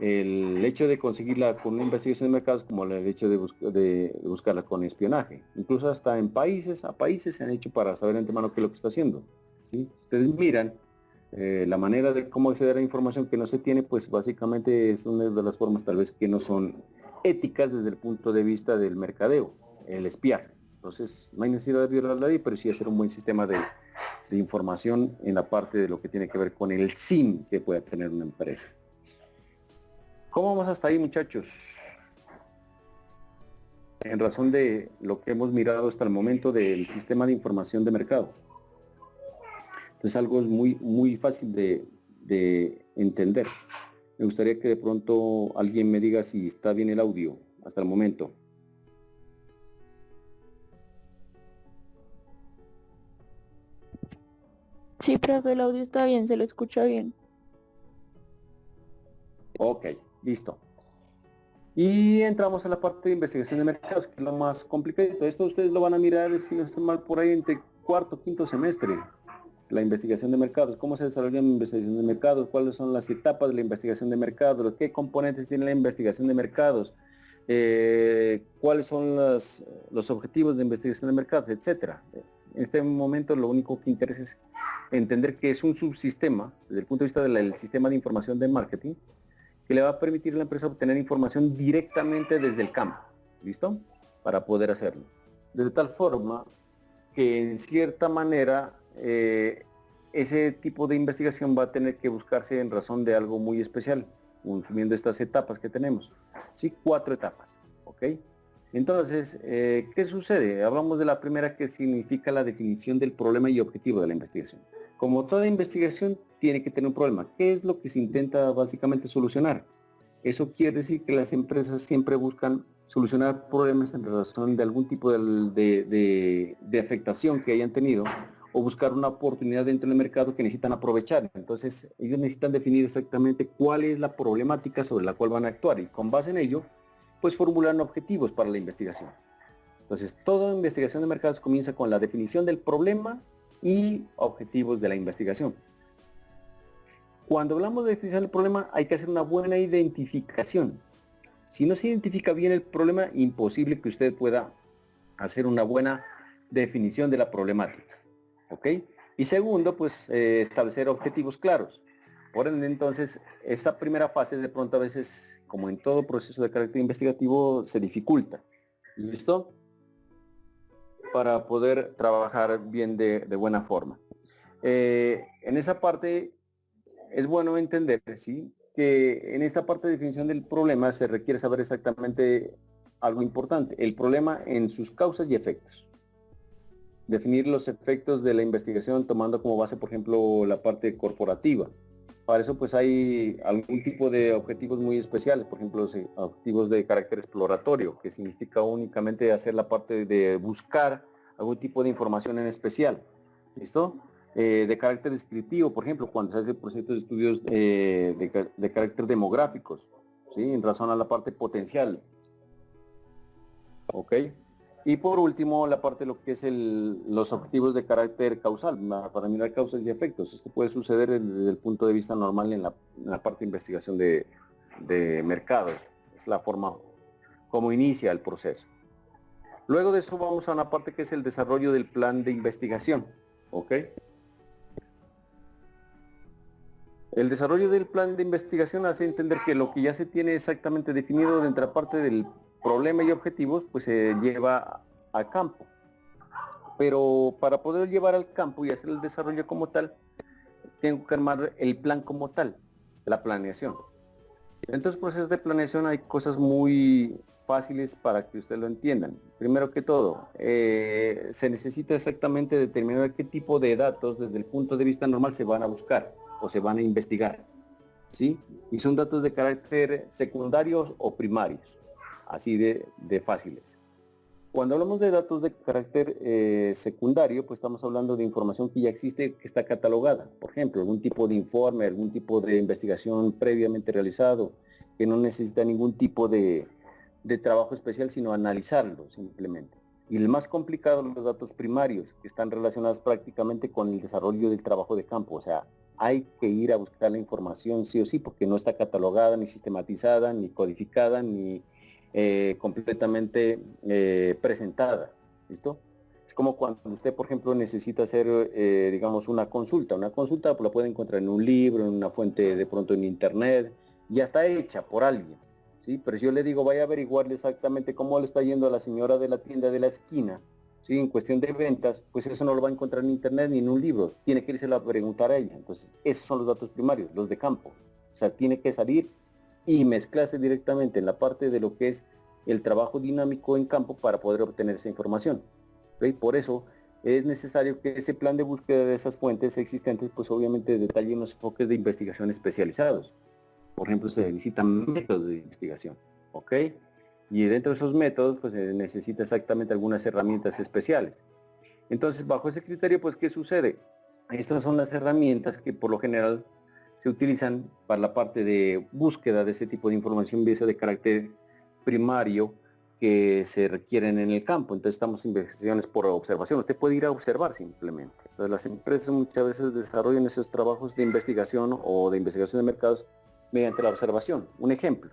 el hecho de conseguirla con una investigación de mercados como el hecho de buscarla con espionaje. Incluso hasta en a países se han hecho para saber de antemano qué es lo que está haciendo. ¿Sí? Ustedes miran la manera de cómo acceder a información que no se tiene, pues básicamente es una de las formas tal vez que no son éticas desde el punto de vista del mercadeo, el espiar. Entonces, no hay necesidad de violar la ley, pero sí hacer un buen sistema de información en la parte de lo que tiene que ver con el SIM que puede tener una empresa. ¿Cómo vamos hasta ahí, muchachos? En razón de lo que hemos mirado hasta el momento del sistema de información de mercados. Entonces algo es muy fácil de entender. Me gustaría que de pronto alguien me diga si está bien el audio hasta el momento. Sí, profe, el audio está bien, se lo escucha bien. Ok, listo. Y entramos a la parte de investigación de mercados, que es lo más complicado. Esto ustedes lo van a mirar, si no estoy mal, por ahí entre cuarto o quinto semestre. La investigación de mercados, cómo se desarrolla una investigación de mercados, cuáles son las etapas de la investigación de mercados, qué componentes tiene la investigación de mercados, cuáles son los objetivos de investigación de mercados, etcétera. En este momento lo único que interesa es entender que es un subsistema, desde el punto de vista del sistema de información de marketing, que le va a permitir a la empresa obtener información directamente desde el campo, ¿listo? Para poder hacerlo. De tal forma que en cierta manera ese tipo de investigación va a tener que buscarse en razón de algo muy especial, consumiendo estas etapas que tenemos. Sí, 4 etapas, ¿ok? Entonces, ¿qué sucede? Hablamos de la primera, que significa la definición del problema y objetivo de la investigación. Como toda investigación tiene que tener un problema. ¿Qué es lo que se intenta básicamente solucionar? Eso quiere decir que las empresas siempre buscan solucionar problemas en razón de algún tipo de afectación que hayan tenido, o buscar una oportunidad dentro del mercado que necesitan aprovechar. Entonces, ellos necesitan definir exactamente cuál es la problemática sobre la cual van a actuar, y con base en ello, pues formulan objetivos para la investigación. Entonces, toda investigación de mercados comienza con la definición del problema y objetivos de la investigación. Cuando hablamos de definición del problema, hay que hacer una buena identificación. Si no se identifica bien el problema, imposible que usted pueda hacer una buena definición de la problemática. ¿Ok? Y segundo, pues establecer objetivos claros. Por ende, entonces, esta primera fase de pronto a veces, como en todo proceso de carácter investigativo, se dificulta. ¿Listo? Para poder trabajar bien de buena forma. En esa parte es bueno entender, ¿sí?, que en esta parte de definición del problema se requiere saber exactamente algo importante, el problema en sus causas y efectos. Definir los efectos de la investigación tomando como base, por ejemplo, la parte corporativa. Para eso pues hay algún tipo de objetivos muy especiales, por ejemplo, objetivos de carácter exploratorio, que significa únicamente hacer la parte de buscar algún tipo de información en especial. ¿Listo? De carácter descriptivo, por ejemplo, cuando se hace el proceso de estudios de carácter demográficos, ¿sí?, en razón a la parte potencial. ¿Ok? Y por último, la parte de lo que es los objetivos de carácter causal, para mirar causas y efectos. Esto puede suceder desde el punto de vista normal en la parte de investigación de mercados. Es la forma como inicia el proceso. Luego de eso vamos a una parte que es el desarrollo del plan de investigación. ¿Ok? El desarrollo del plan de investigación hace entender que lo que ya se tiene exactamente definido dentro de la parte del problema y objetivos, pues se lleva a campo. Pero para poder llevar al campo y hacer el desarrollo como tal, tengo que armar el plan como tal, la planeación. En estos procesos de planeación hay cosas muy fáciles para que ustedes lo entiendan. Primero que todo, se necesita exactamente determinar qué tipo de datos desde el punto de vista normal se van a buscar o se van a investigar, ¿sí? Y son datos de carácter secundarios o primarios, así de fáciles. Cuando hablamos de datos de carácter secundario, pues estamos hablando de información que ya existe, que está catalogada. Por ejemplo, algún tipo de informe, algún tipo de investigación previamente realizado, que no necesita ningún tipo de trabajo especial, sino analizarlo simplemente. Y el más complicado, los datos primarios, que están relacionados prácticamente con el desarrollo del trabajo de campo. O sea, hay que ir a buscar la información sí o sí, porque no está catalogada, ni sistematizada, ni codificada, ni completamente presentada. ¿Listo? Es como cuando usted, por ejemplo, necesita hacer, digamos, una consulta. Una consulta pues, la puede encontrar en un libro, en una fuente de pronto en internet, ya está hecha por alguien. ¿Sí? Pero si yo le digo, vaya a averiguarle exactamente cómo le está yendo a la señora de la tienda de la esquina, ¿sí?, en cuestión de ventas, pues eso no lo va a encontrar en internet ni en un libro. Tiene que irse a preguntar a ella. Entonces, esos son los datos primarios, los de campo. O sea, tiene que salir y mezclarse directamente en la parte de lo que es el trabajo dinámico en campo para poder obtener esa información. ¿Okay? Por eso es necesario que ese plan de búsqueda de esas fuentes existentes, pues obviamente detalle unos enfoques de investigación especializados. Por ejemplo, se necesitan métodos de investigación, ¿ok? Y dentro de esos métodos, pues se necesita exactamente algunas herramientas especiales. Entonces, bajo ese criterio, pues, ¿qué sucede? Estas son las herramientas que por lo general se utilizan para la parte de búsqueda de ese tipo de información de carácter primario que se requieren en el campo. Entonces estamos en investigaciones por observación. Usted puede ir a observar simplemente. Entonces las empresas muchas veces desarrollan esos trabajos de investigación o de investigación de mercados mediante la observación. Un ejemplo.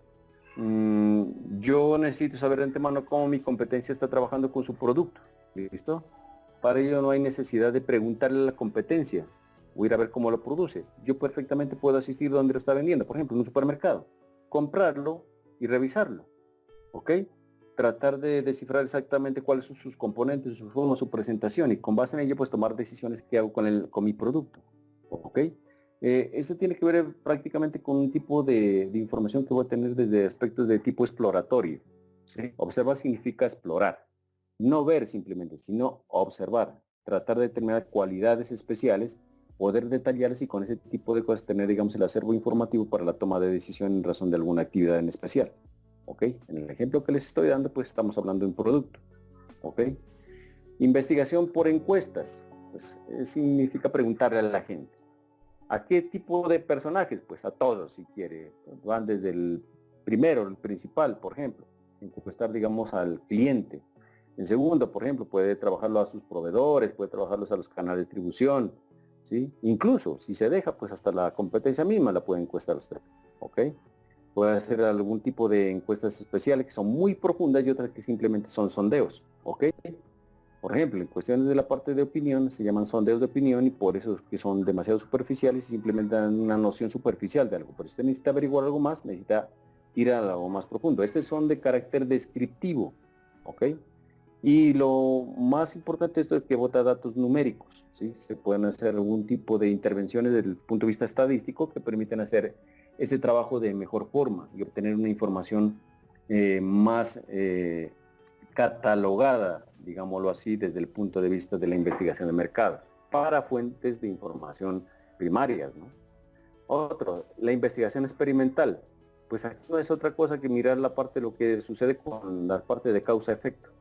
Yo necesito saber de antemano cómo mi competencia está trabajando con su producto. ¿Listo? Para ello no hay necesidad de preguntarle a la competencia o ir a ver cómo lo produce. Yo perfectamente puedo asistir donde lo está vendiendo, por ejemplo, en un supermercado, comprarlo y revisarlo, ¿ok? Tratar de descifrar exactamente cuáles son sus componentes, su forma, su presentación y con base en ello pues tomar decisiones que hago con mi producto, ¿ok? Esto tiene que ver prácticamente con un tipo de información que voy a tener desde aspectos de tipo exploratorio, ¿sí? Observar significa explorar. No ver simplemente, sino observar, tratar de determinar cualidades especiales, poder detallarlas y con ese tipo de cosas tener, digamos, el acervo informativo para la toma de decisión en razón de alguna actividad en especial. ¿Ok? En el ejemplo que les estoy dando, pues estamos hablando de un producto. ¿Ok? Investigación por encuestas, pues significa preguntarle a la gente. ¿A qué tipo de personajes? Pues a todos, si quiere. Van desde el primero, el principal, por ejemplo, encuestar, digamos, al cliente. En segundo, por ejemplo, puede trabajarlo a sus proveedores, puede trabajarlos a los canales de distribución, ¿sí? Incluso, si se deja, pues hasta la competencia misma la puede encuestar usted, ¿ok? Puede hacer algún tipo de encuestas especiales que son muy profundas y otras que simplemente son sondeos, ¿ok? Por ejemplo, en cuestiones de la parte de opinión se llaman sondeos de opinión y por eso es que son demasiado superficiales y simplemente dan una noción superficial de algo. Pero si usted necesita averiguar algo más, necesita ir a algo más profundo. Estos son de carácter descriptivo, ¿ok? Y lo más importante de esto es que bota datos numéricos, ¿sí? Se pueden hacer algún tipo de intervenciones desde el punto de vista estadístico que permiten hacer ese trabajo de mejor forma y obtener una información más catalogada, digámoslo así, desde el punto de vista de la investigación de mercado, para fuentes de información primarias, ¿no? Otro, la investigación experimental. Pues aquí no es otra cosa que mirar la parte de lo que sucede con la parte de causa-efecto.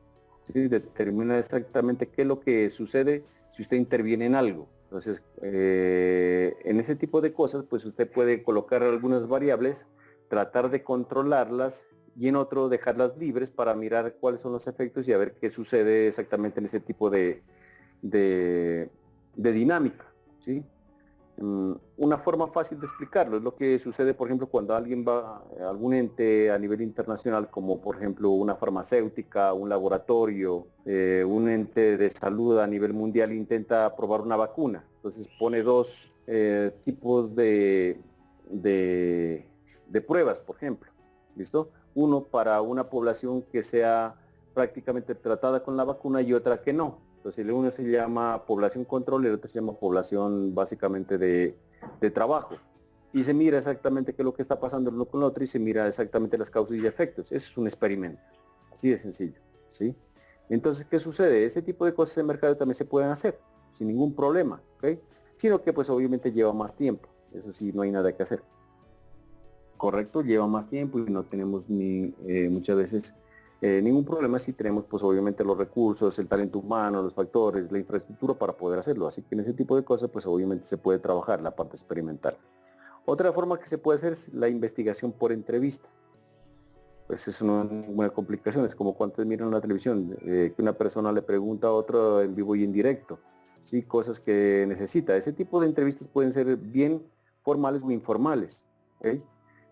¿Sí? Determina exactamente qué es lo que sucede si usted interviene en algo. Entonces, en ese tipo de cosas, pues usted puede colocar algunas variables, tratar de controlarlas y en otro dejarlas libres para mirar cuáles son los efectos y a ver qué sucede exactamente en ese tipo de dinámica, ¿sí? Una forma fácil de explicarlo es lo que sucede, por ejemplo, cuando alguien va a algún ente a nivel internacional, como por ejemplo una farmacéutica, un laboratorio, un ente de salud a nivel mundial intenta probar una vacuna. Entonces pone dos tipos de pruebas, por ejemplo. ¿Listo? Uno para una población que sea prácticamente tratada con la vacuna y otra que no. Entonces el uno se llama población control y el otro se llama población básicamente de trabajo. Y se mira exactamente qué es lo que está pasando el uno con el otro y se mira exactamente las causas y efectos. Eso es un experimento. Así de sencillo. ¿Sí? Entonces, ¿qué sucede? Ese tipo de cosas en mercado también se pueden hacer sin ningún problema. ¿Okay? Sino que pues obviamente lleva más tiempo. Eso sí, no hay nada que hacer. Correcto, lleva más tiempo y no tenemos ni muchas veces ningún problema si tenemos pues obviamente los recursos, el talento humano, los factores, la infraestructura para poder hacerlo. Así que en ese tipo de cosas pues obviamente se puede trabajar la parte experimental. Otra forma que se puede hacer es la investigación por entrevista. Pues eso no es ninguna complicación, es como cuando ustedes miran en la televisión, que una persona le pregunta a otro en vivo y en directo, ¿sí? Cosas que necesita. Ese tipo de entrevistas pueden ser bien formales o informales. ¿Okay?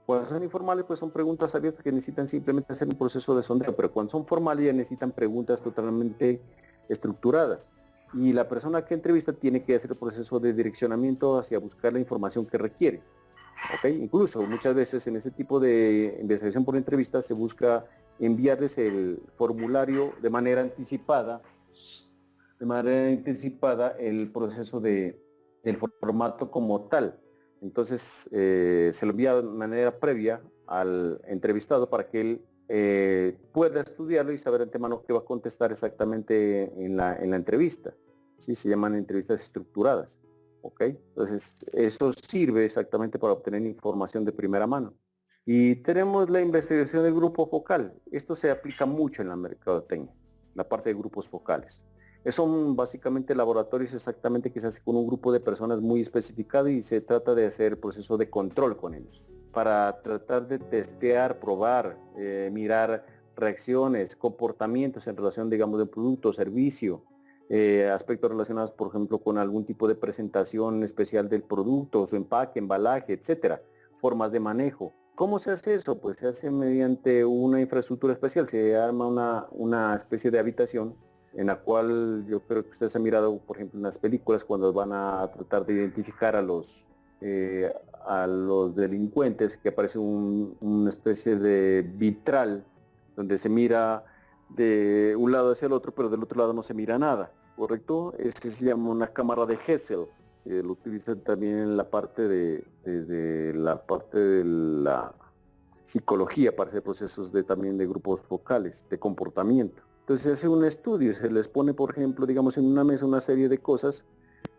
Cuando son informales, pues son preguntas abiertas que necesitan simplemente hacer un proceso de sondeo, pero cuando son formales ya necesitan preguntas totalmente estructuradas. Y la persona que entrevista tiene que hacer el proceso de direccionamiento hacia buscar la información que requiere. ¿Okay? Incluso muchas veces en ese tipo de investigación por entrevista se busca enviarles el formulario de manera anticipada el proceso del formato como tal. Entonces se lo envía de manera previa al entrevistado para que él pueda estudiarlo y saber de antemano qué va a contestar exactamente en la entrevista. ¿Sí? Se llaman entrevistas estructuradas. ¿Ok? Entonces eso sirve exactamente para obtener información de primera mano. Y tenemos la investigación del grupo focal. Esto se aplica mucho en la mercadotecnia, la parte de grupos focales. Son básicamente laboratorios exactamente que se hace con un grupo de personas muy especificado y se trata de hacer el proceso de control con ellos para tratar de testear, probar, mirar reacciones, comportamientos en relación, digamos, de producto o servicio, aspectos relacionados, por ejemplo, con algún tipo de presentación especial del producto, su empaque, embalaje, etcétera, formas de manejo. ¿Cómo se hace eso? Pues se hace mediante una infraestructura especial, se arma una especie de habitación en la cual yo creo que ustedes han mirado, por ejemplo, en las películas cuando van a tratar de identificar a los delincuentes, que aparece una especie de vitral donde se mira de un lado hacia el otro, pero del otro lado no se mira nada, ¿correcto? Ese se llama una cámara de Hessel. Lo utilizan también en la parte de la psicología para hacer procesos también de grupos focales, de comportamiento. Entonces se hace un estudio, se les pone, por ejemplo, digamos en una mesa una serie de cosas,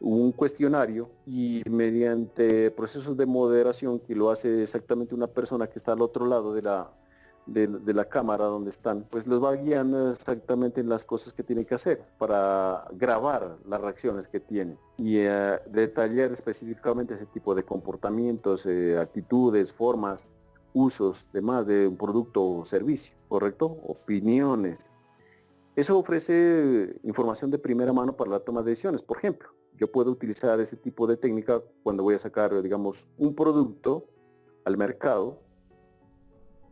un cuestionario y mediante procesos de moderación que lo hace exactamente una persona que está al otro lado de la cámara donde están, pues los va guiando exactamente en las cosas que tienen que hacer para grabar las reacciones que tienen y detallar específicamente ese tipo de comportamientos, actitudes, formas, usos, demás de un producto o servicio, ¿correcto? Opiniones. Eso ofrece información de primera mano para la toma de decisiones. Por ejemplo, yo puedo utilizar ese tipo de técnica cuando voy a sacar, digamos, un producto al mercado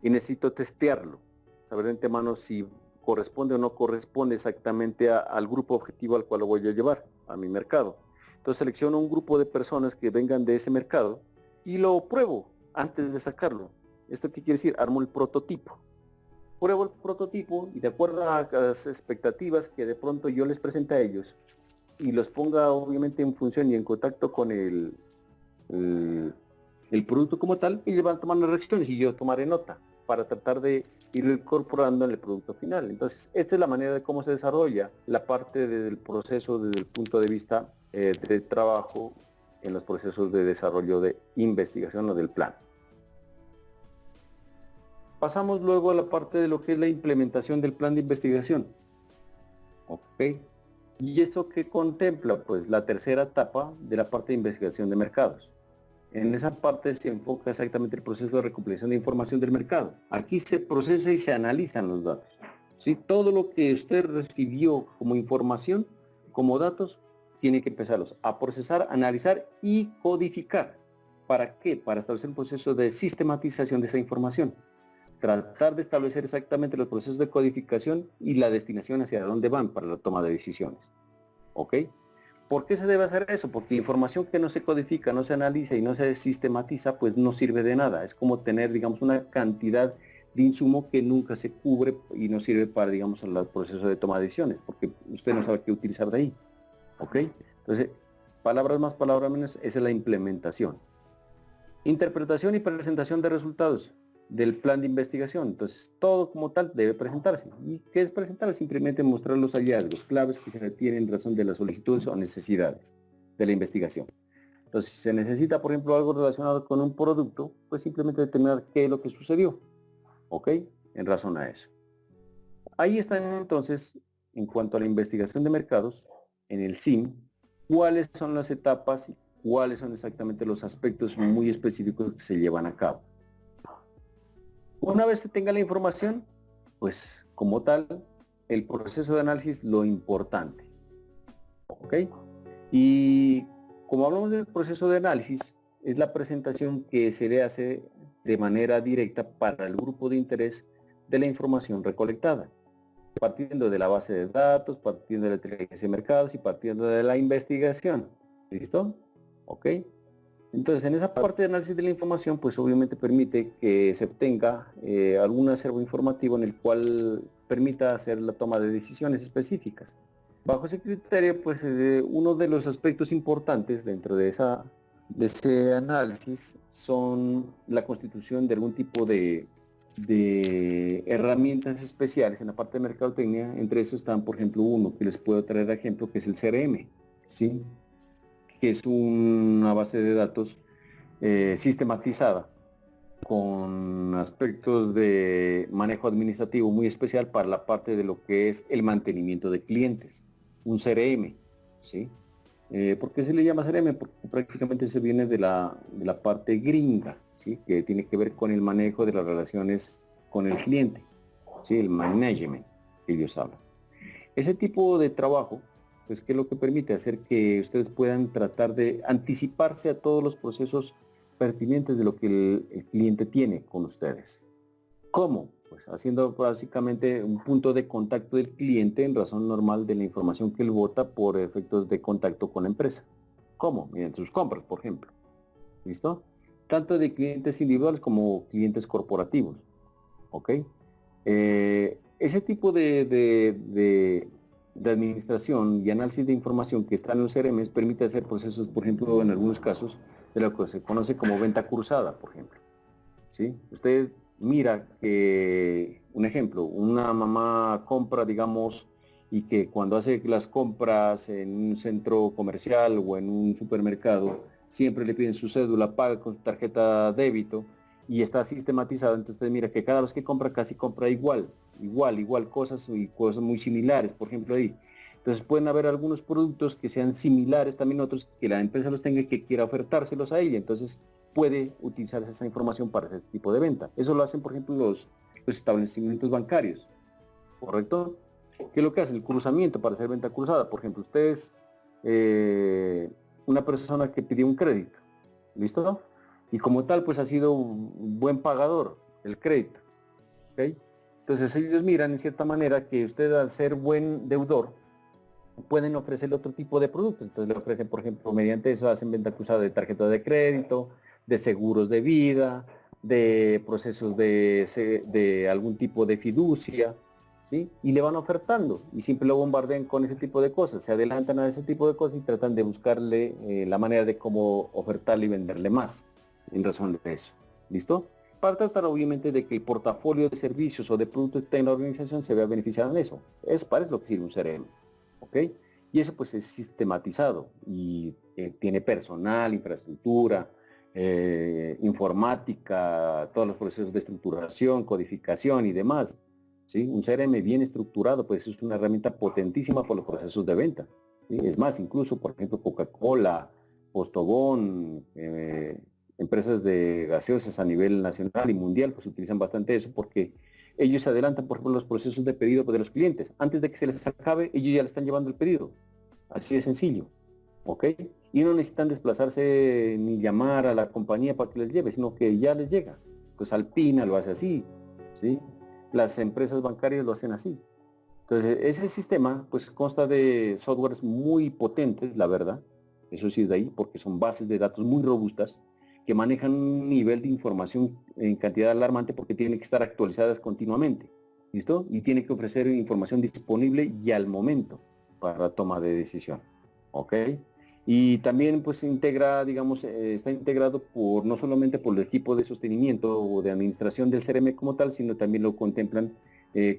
y necesito testearlo, saber de antemano si corresponde o no corresponde exactamente al grupo objetivo al cual lo voy a llevar, a mi mercado. Entonces selecciono un grupo de personas que vengan de ese mercado y lo pruebo antes de sacarlo. ¿Esto qué quiere decir? Armo el prototipo. pruebo el prototipo y de acuerdo a las expectativas que de pronto yo les presente a ellos y los ponga obviamente en función y en contacto con el producto como tal, ellos van a tomar las decisiones y yo tomaré nota para tratar de irlo incorporando en el producto final. Entonces, esta es la manera de cómo se desarrolla la parte del proceso desde el punto de vista de trabajo en los procesos de desarrollo de investigación o del plan. Pasamos luego a la parte de lo que es la implementación del plan de investigación. ¿Ok? ¿Y esto qué contempla? Pues la tercera etapa de la parte de investigación de mercados. En esa parte se enfoca exactamente el proceso de recopilación de información del mercado. Aquí se procesa y se analizan los datos. ¿Sí? Todo lo que usted recibió como información, como datos, tiene que empezarlos a procesar, analizar y codificar. ¿Para qué? Para establecer un proceso de sistematización de esa información. Tratar de establecer exactamente los procesos de codificación y la destinación hacia dónde van para la toma de decisiones. ¿Ok? ¿Por qué se debe hacer eso? Porque la información que no se codifica, no se analiza y no se sistematiza, pues no sirve de nada. Es como tener, digamos, una cantidad de insumo que nunca se cubre y no sirve para, digamos, el proceso de toma de decisiones, porque usted no sabe qué utilizar de ahí. ¿Ok? Entonces, palabras más, palabras menos, esa es la implementación. Interpretación y presentación de resultados del plan de investigación. Entonces, todo como tal debe presentarse. ¿Y qué es presentar? Simplemente mostrar los hallazgos claves que se tienen en razón de las solicitudes o necesidades de la investigación. Entonces, si se necesita, por ejemplo, algo relacionado con un producto, pues simplemente determinar qué es lo que sucedió. ¿Ok? En razón a eso. Ahí están entonces, en cuanto a la investigación de mercados, en el SIM, cuáles son las etapas y cuáles son exactamente los aspectos muy específicos que se llevan a cabo. Una vez se tenga la información, pues como tal, el proceso de análisis, lo importante. ¿Ok? Y como hablamos del proceso de análisis, es la presentación que se le hace de manera directa para el grupo de interés de la información recolectada, partiendo de la base de datos, partiendo de la inteligencia de mercados y partiendo de la investigación. ¿Listo? ¿Ok? Entonces, en esa parte de análisis de la información, pues obviamente permite que se obtenga algún acervo informativo en el cual permita hacer la toma de decisiones específicas. Bajo ese criterio, pues uno de los aspectos importantes dentro de ese análisis son la constitución de algún tipo de herramientas especiales en la parte de mercadotecnia. Entre esos están, por ejemplo, uno que les puedo traer de ejemplo, que es el CRM, ¿sí? Que es una base de datos sistematizada con aspectos de manejo administrativo muy especial para la parte de lo que es el mantenimiento de clientes, un CRM, ¿sí? ¿Por qué se le llama CRM? Porque prácticamente se viene de la parte gringa, ¿sí? Que tiene que ver con el manejo de las relaciones con el cliente, ¿sí? El management que ellos hablan. Ese tipo de trabajo, pues, ¿qué es lo que permite? Hacer que ustedes puedan tratar de anticiparse a todos los procesos pertinentes de lo que el cliente tiene con ustedes. ¿Cómo? Pues haciendo básicamente un punto de contacto del cliente en razón normal de la información que él bota por efectos de contacto con la empresa. ¿Cómo? Mediante sus compras, por ejemplo. ¿Listo? Tanto de clientes individuales como clientes corporativos. ¿Ok? Ese tipo de administración y análisis de información que está en los CRM permite hacer procesos, por ejemplo, en algunos casos, de lo que se conoce como venta cruzada, por ejemplo. ¿Sí? Usted mira que, un ejemplo, una mamá compra, digamos, y que cuando hace las compras en un centro comercial o en un supermercado, siempre le piden su cédula, paga con su tarjeta débito y está sistematizado. Entonces usted mira que cada vez que compra casi compra igual cosas y cosas muy similares, por ejemplo ahí. Entonces pueden haber algunos productos que sean similares, también otros que la empresa los tenga y que quiera ofertárselos a ella. Entonces puede utilizar esa información para ese tipo de venta. Eso lo hacen, por ejemplo, los establecimientos bancarios, ¿correcto? ¿Qué es lo que hacen? El cruzamiento para hacer venta cruzada. Por ejemplo, ustedes, una persona que pidió un crédito, ¿listo? Y como tal, pues ha sido un buen pagador del crédito, ¿ok? Entonces ellos miran en cierta manera que usted, al ser buen deudor, pueden ofrecerle otro tipo de productos. Entonces le ofrecen, por ejemplo, mediante eso hacen venta cruzada de tarjetas de crédito, de seguros de vida, de procesos de algún tipo de fiducia, ¿sí? Y le van ofertando y siempre lo bombardean con ese tipo de cosas, se adelantan a ese tipo de cosas y tratan de buscarle la manera de cómo ofertarle y venderle más en razón de eso. ¿Listo? Para tratar obviamente de que el portafolio de servicios o de productos que tenga la organización se vea beneficiado en eso. Es para eso lo que sirve un CRM. ¿Ok? Y eso pues es sistematizado y tiene personal, infraestructura, informática, todos los procesos de estructuración, codificación y demás. ¿Sí? Un CRM bien estructurado pues es una herramienta potentísima para los procesos de venta. ¿Sí? Es más, incluso por ejemplo Coca-Cola, Postobón, empresas de gaseosas a nivel nacional y mundial pues utilizan bastante eso porque ellos adelantan, por ejemplo, los procesos de pedido de los clientes. Antes de que se les acabe, ellos ya le están llevando el pedido. Así de sencillo. ¿Ok? Y no necesitan desplazarse ni llamar a la compañía para que les lleve, sino que ya les llega. Pues Alpina lo hace así. ¿Sí? Las empresas bancarias lo hacen así. Entonces, ese sistema pues consta de softwares muy potentes, la verdad. Eso sí es de ahí, porque son bases de datos muy robustas que manejan un nivel de información en cantidad alarmante porque tienen que estar actualizadas continuamente, ¿listo? Y tienen que ofrecer información disponible y al momento para toma de decisión, ¿ok? Y también pues integra, digamos, está integrado por no solamente por el equipo de sostenimiento o de administración del CRM como tal, sino también lo contemplan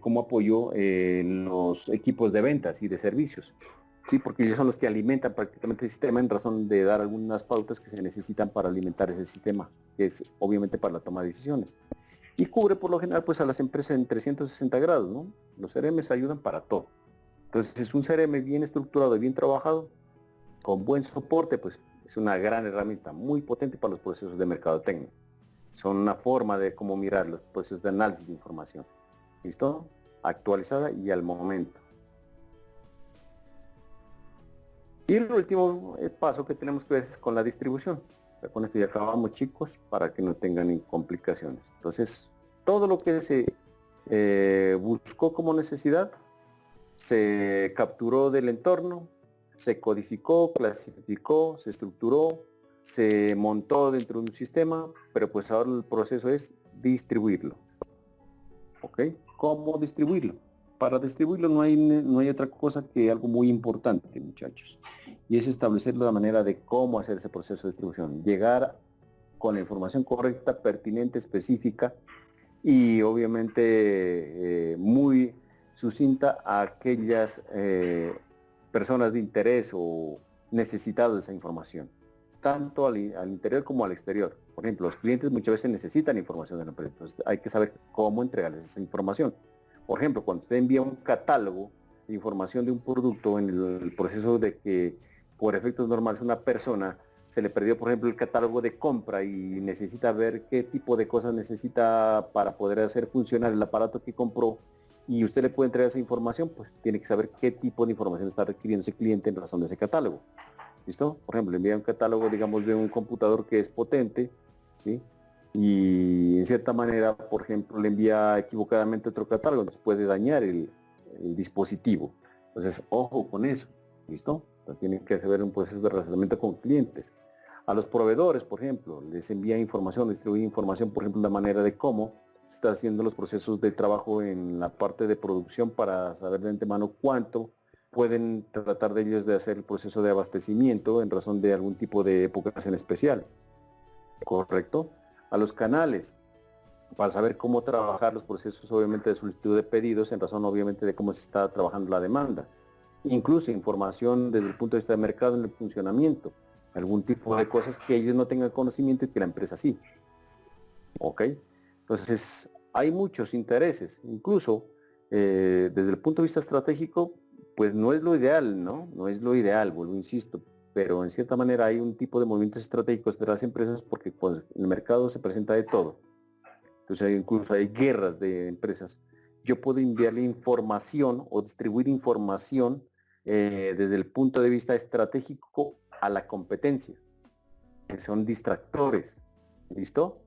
como apoyo los equipos de ventas y de servicios. Sí, porque ellos son los que alimentan prácticamente el sistema en razón de dar algunas pautas que se necesitan para alimentar ese sistema, que es obviamente para la toma de decisiones. Y cubre por lo general pues a las empresas en 360 grados, ¿no? Los CRMs ayudan para todo. Entonces es un CRM bien estructurado y bien trabajado, con buen soporte, pues es una gran herramienta, muy potente para los procesos de mercadotecnia. Son una forma de cómo mirar los procesos de análisis de información. ¿Listo? Actualizada y al momento. Y el último paso que tenemos que ver es con la distribución. O sea, con esto ya acabamos, chicos, para que no tengan complicaciones. Entonces, todo lo que se buscó como necesidad se capturó del entorno, se codificó, clasificó, se estructuró, se montó dentro de un sistema, pero pues ahora el proceso es distribuirlo. ¿Ok? ¿Cómo distribuirlo? Para distribuirlo no hay otra cosa que algo muy importante, muchachos. Y es establecer la manera de cómo hacer ese proceso de distribución. Llegar con la información correcta, pertinente, específica y obviamente muy sucinta a aquellas personas de interés o necesitados de esa información, tanto al interior como al exterior. Por ejemplo, los clientes muchas veces necesitan información de la empresa, entonces hay que saber cómo entregarles esa información. Por ejemplo, cuando usted envía un catálogo de información de un producto en el proceso de que por efectos normales una persona se le perdió, por ejemplo, el catálogo de compra y necesita ver qué tipo de cosas necesita para poder hacer funcionar el aparato que compró y usted le puede entregar esa información, pues tiene que saber qué tipo de información está requiriendo ese cliente en razón de ese catálogo. ¿Listo? Por ejemplo, le envía un catálogo, digamos, de un computador que es potente, ¿sí? Y en cierta manera, por ejemplo, le envía equivocadamente otro catálogo, entonces puede dañar el dispositivo. Entonces, ojo con eso, ¿listo? Entonces, tienen que hacer un proceso de relacionamiento con clientes. A los proveedores, por ejemplo, les envía información, distribuye información, por ejemplo, la manera de cómo se está haciendo los procesos de trabajo en la parte de producción para saber de antemano cuánto pueden tratar de ellos de hacer el proceso de abastecimiento en razón de algún tipo de épocas en especial. ¿Correcto? A los canales, para saber cómo trabajar los procesos obviamente de solicitud de pedidos en razón obviamente de cómo se está trabajando la demanda. Incluso información desde el punto de vista de mercado en el funcionamiento. Algún tipo de cosas que ellos no tengan conocimiento y que la empresa sí. ¿Ok? Entonces, hay muchos intereses. Incluso, desde el punto de vista estratégico, pues no es lo ideal, ¿no? No es lo ideal, vuelvo, insisto. Pero en cierta manera hay un tipo de movimientos estratégicos de las empresas porque pues, el mercado se presenta de todo. Entonces, incluso hay guerras de empresas. Yo puedo enviarle información o distribuir información desde el punto de vista estratégico a la competencia, que son distractores. ¿Listo?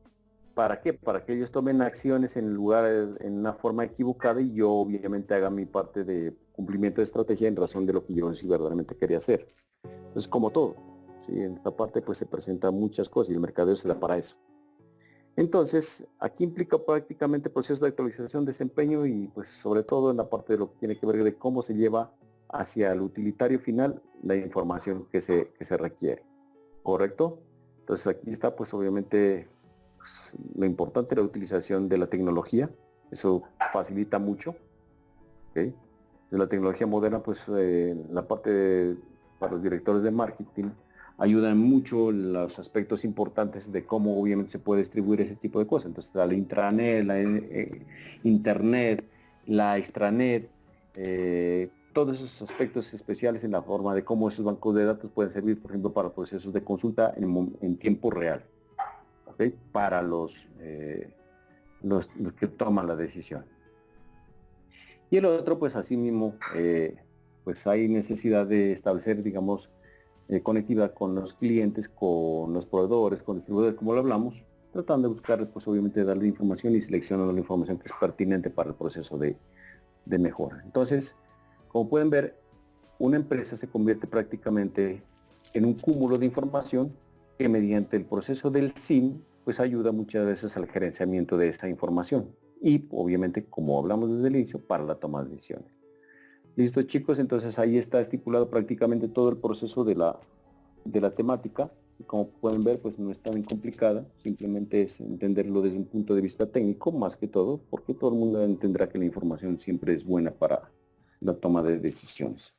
¿Para qué? Para que ellos tomen acciones en lugar en una forma equivocada y yo obviamente haga mi parte de cumplimiento de estrategia en razón de lo que yo sí verdaderamente quería hacer. Entonces, como todo, ¿sí? En esta parte pues se presentan muchas cosas y el mercadeo se da para eso. Entonces, aquí implica prácticamente procesos de actualización, desempeño y pues sobre todo en la parte de lo que tiene que ver de cómo se lleva hacia el utilitario final la información que se requiere. ¿Correcto? Entonces aquí está pues obviamente pues, lo importante de la utilización de la tecnología. Eso facilita mucho. ¿Okay? La tecnología moderna pues la parte para los directores de marketing ayudan mucho los aspectos importantes de cómo obviamente se puede distribuir ese tipo de cosas. Entonces la intranet, la internet, la extranet, todos esos aspectos especiales en la forma de cómo esos bancos de datos pueden servir, por ejemplo, para procesos de consulta en tiempo real, ¿okay? Para los que toman la decisión. Y el otro, pues así mismo, pues hay necesidad de establecer, digamos, conectividad con los clientes, con los proveedores, con distribuidores, como lo hablamos, tratando de buscar, pues obviamente, darle información y seleccionando la información que es pertinente para el proceso de mejora. Entonces, como pueden ver, una empresa se convierte prácticamente en un cúmulo de información que mediante el proceso del SIM, pues ayuda muchas veces al gerenciamiento de esa información. Y obviamente, como hablamos desde el inicio, para la toma de decisiones. Listo, chicos, entonces ahí está estipulado prácticamente todo el proceso de la temática. Y como pueden ver, pues no es tan complicada, simplemente es entenderlo desde un punto de vista técnico, más que todo, porque todo el mundo entenderá que la información siempre es buena para la toma de decisiones.